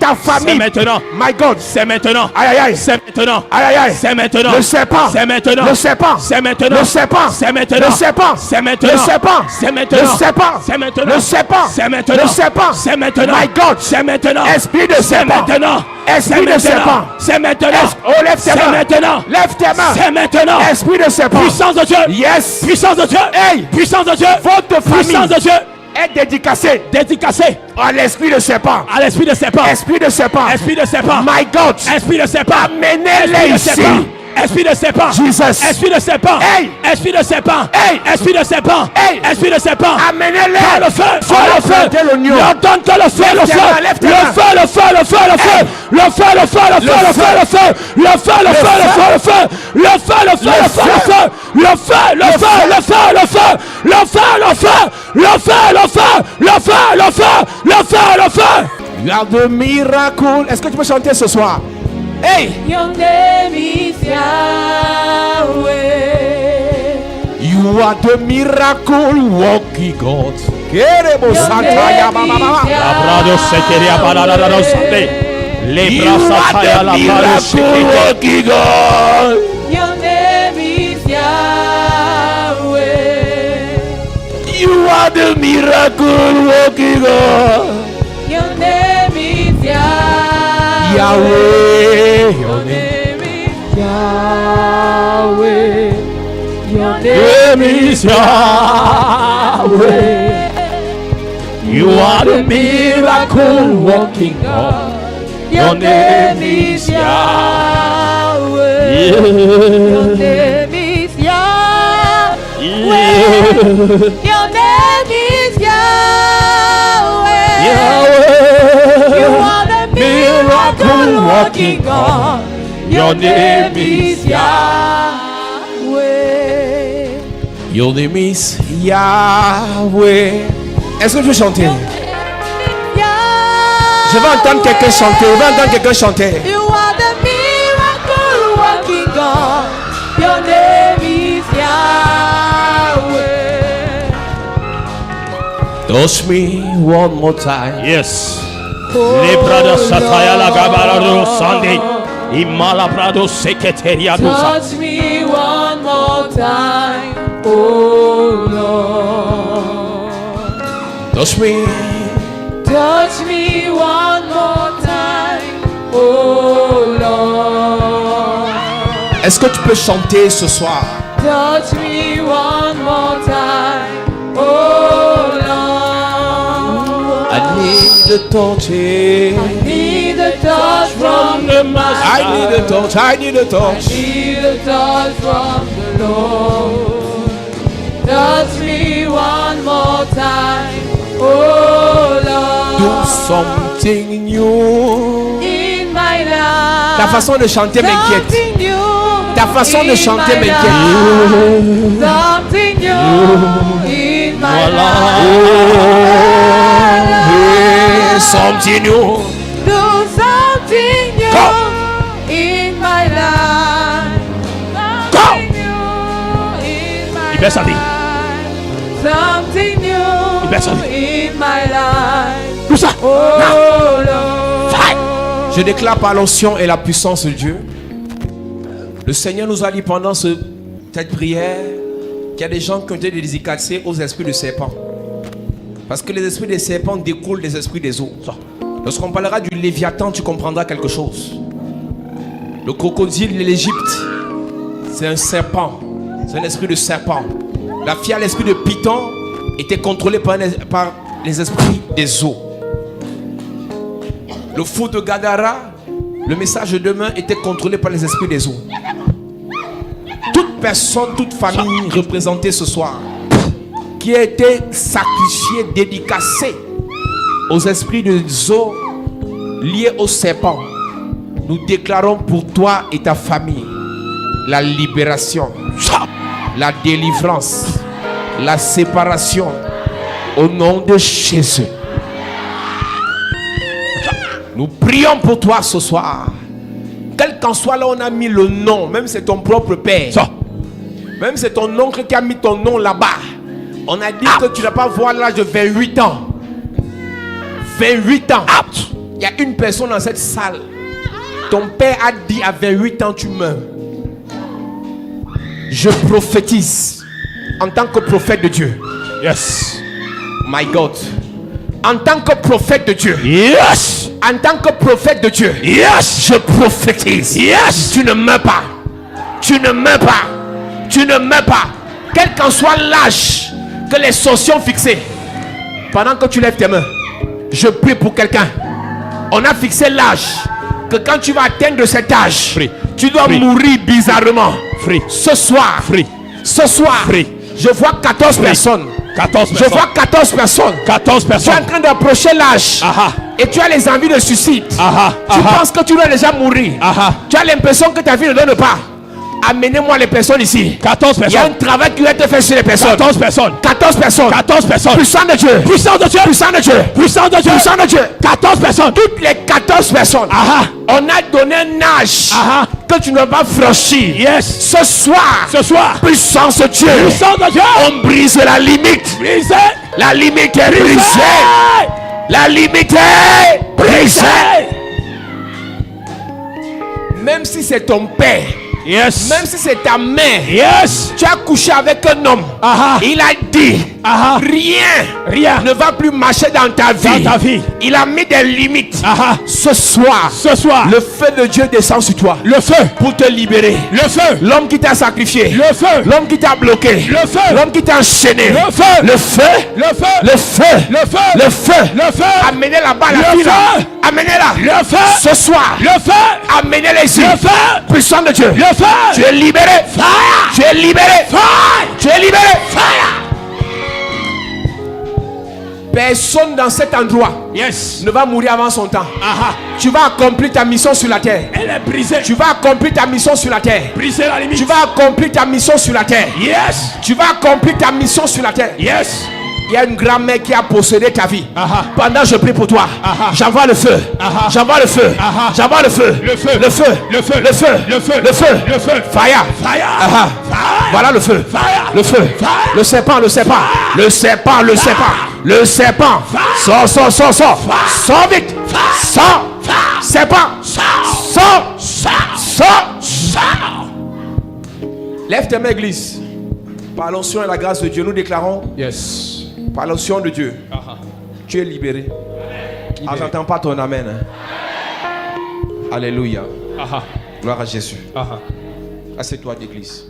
Ta famille. C'est maintenant. My God. C'est maintenant. Aïe aïe aïe. C'est maintenant. Aïe aïe aïe. C'est maintenant. Le serpent. C'est maintenant. Le serpent. C'est maintenant. Le serpent. C'est maintenant. Le serpent. C'est maintenant. Le serpent. C'est maintenant. Le serpent. C'est maintenant. Le serpent. C'est maintenant. Le serpent. C'est maintenant. My God. C'est maintenant. Esprit de C'est serpent. maintenant. Esprit de serpent. C'est maintenant. Oh, lève tes mains. C'est maintenant. Lève tes mains. C'est maintenant. Esprit de serpent. Puissance de Dieu. Yes. Puissance de Dieu. Hey. Puissance de Dieu. Votre famille Puissance de Dieu. est dédicacée Dédicacé à l'esprit de serpent. à l'esprit de serpent. Esprit de serpent. Esprit de serpent. My God. Esprit de serpent. Amenez-les ici. Esprit de serpent. Jesus. Esprit de serpent. Hey. Esprit de serpent. Hey. Esprit de serpent. Hey. Esprit de serpent. Amenez-les. Par le feu. Sur le feu. l'oignon. J'entends que le feu, le feu. Lève tes mains. Le feu, le feu, le feu, le feu. Le feu, le feu, le feu, le feu, le feu. Le feu, le feu, le feu, le feu. Le feu, le feu, le feu, le feu. Le feu, le feu, le feu, le feu. Le feu, le feu. Le feu, le feu. Le feu, le feu. Le feu, le feu. You are the miracle. Est-ce que tu peux chanter ce soir? Hey! Your name is Yahweh. You are the miracle working God. Queremos Your Sataya name Baba. is Abrado se quería parar a la sante. Le You brasa are taya the la paro se miracle quería. working God. Your name is Yahweh. You are the miracle working God. Your name is Yahweh. Yahweh. Your name is Yahweh. Your Name name is Yahweh. You are the miracle working God. Your name is Yahweh. Your name is Yahweh. Your name is Yahweh. You are the miracle working God. Your name is Yahweh. Your name is Yahweh. Est-ce que tu veux chanter? Je vais entendre quelqu'un chanter. Je vais entendre quelqu'un chanter. You are the miracle working God. Your name is Yahweh. Touch me one more time. Yes. Le brado sataya la gabara sande. Imala brado seketeria dosa. Touch me one more time, oh Lord. Touch me. Touch me one more time, oh Lord. Est-ce que tu peux chanter ce soir? Touch me one more time, oh Lord. I need a touch. I need a touch from the Master. I need a touch. I need a touch. Need a touch from the Lord. Touch me one more time, oh Lord. Do something new. In my life. Ta façon de chanter m'inquiète. Something new. Ta façon de in chanter my m'inquiète. life. Something new in my life. Something new. Do something new in my life. Something new in my Il baisse sa vie. life. Something Il baisse sa new vie. in my life. Tout ça. Oh Lord. Je déclare par l'onction et la puissance de Dieu. Le Seigneur nous a dit pendant cette prière qu'il y a des gens qui ont été dédicacés aux esprits de serpents. Parce que les esprits des serpents découlent des esprits des eaux. Lorsqu'on parlera du Léviathan, tu comprendras quelque chose. Le crocodile de l'Égypte, c'est un serpent. C'est un esprit de serpent. La fille à l'esprit de Python était contrôlée par les esprits des eaux. Le fou de Gadara, le message de demain était contrôlé par les esprits des eaux. Toute personne, toute famille représentée ce soir qui a été sacrifiée, dédicacée aux esprits des eaux liés au serpent, nous déclarons pour toi et ta famille la libération, la délivrance, la séparation au nom de Jésus. Nous prions pour toi ce soir. Quel qu'en soit là, on a mis le nom, même c'est ton propre père, même c'est ton oncle qui a mis ton nom là-bas. On a dit que tu n'as pas voir l'âge de 28 ans. 28 ans. Il y a une personne dans cette salle. Ton père a dit à 28 ans tu meurs. Je prophétise en tant que prophète de Dieu. Yes. My God. En tant que prophète de Dieu. Yes. En tant que prophète de Dieu. Yes. Je prophétise. Yes. Tu ne meurs pas. Tu ne meurs pas. Tu ne meurs pas. Quel qu'en soit l'âge que les sorciers ont fixé. Pendant que tu lèves tes mains, je prie pour quelqu'un. On a fixé l'âge que quand tu vas atteindre cet âge, Free. tu dois Free. mourir bizarrement. Free. Ce soir, Free. ce soir, Free. je vois 14 personnes. 14 Je personnes. vois 14 personnes. 14 Tu es personnes. en train d'approcher l'âge. Aha. Et tu as les envies de suicide. Aha. Tu Aha. penses que tu dois déjà mourir. Aha. Tu as l'impression que ta vie ne donne pas. Amenez-moi les personnes ici. 14 Il y a un personnes. travail qui va être fait sur les personnes. 14 personnes. 14 personnes. 14 personnes. Puissant de Dieu. Puissant de Dieu. Puissant de Dieu. Puissant de Dieu. Puissant de Dieu. 14 personnes. Toutes les 14 personnes. Aha. On a donné un âge Aha. que tu ne vas pas franchir. Yes. Ce soir. Ce soir. Puissance de Dieu. Puissant de Dieu. On brise la limite. Brisé. La limite est brisée. La limite est brisée. Même si c'est ton père. Yes. Même si c'est ta mère. Yes. Tu as couché avec un homme. Aha. Il a dit Aha. rien ne va plus marcher dans ta vie. Dans ta vie. Il a mis des limites. Aha. Ce soir, Ce soir. le feu de Dieu descend sur toi Le feu. pour te libérer. Le feu. L'homme qui t'a sacrifié. Le feu. L'homme qui t'a bloqué. Le feu. L'homme qui t'a enchaîné. Le feu. Le feu. Le feu. Le feu. Le feu. Le feu. Le feu. Amenez là-bas la Le fille là. feu. Amenez-la. Le feu. Ce soir. Le feu. Amenez-les ici. Le feu. Puissant de Dieu. Le feu. Tu es libéré. Fire. Tu es libéré. Fire. Tu es libéré. Fire. Personne dans cet endroit Yes. ne va mourir avant son temps. Aha. Tu vas accomplir ta mission sur la terre. Elle est brisée. Tu vas accomplir ta mission sur la terre. Briser la limite. Tu vas accomplir ta mission sur la terre. Yes. Tu vas accomplir ta mission sur la terre. Yes. Il y a une grand-mère qui a possédé ta vie. Aha. Pendant que je prie pour toi, Aha. j'envoie le feu. Aha. J'envoie le feu. Aha. J'envoie le feu. Le feu. Le feu. Le feu. Le feu. Le feu. Le feu. Le feu. Fire. Fire. Aha. Fire. Voilà le feu. Fire. Le feu. Fire. Le serpent. Le serpent. Le serpent. Le serpent. Le serpent. Sors, sors, sors, sors. Sors vite. Sors. Serpent. Sors. Sors. Lève tes mains, église. Par l'onction et la grâce de Dieu, nous déclarons. Yes. Par l'onction de Dieu, tu es libéré. Ah, j'entends pas ton amen. Alléluia. Aha. Gloire à Jésus. Aha. Assieds-toi d'église.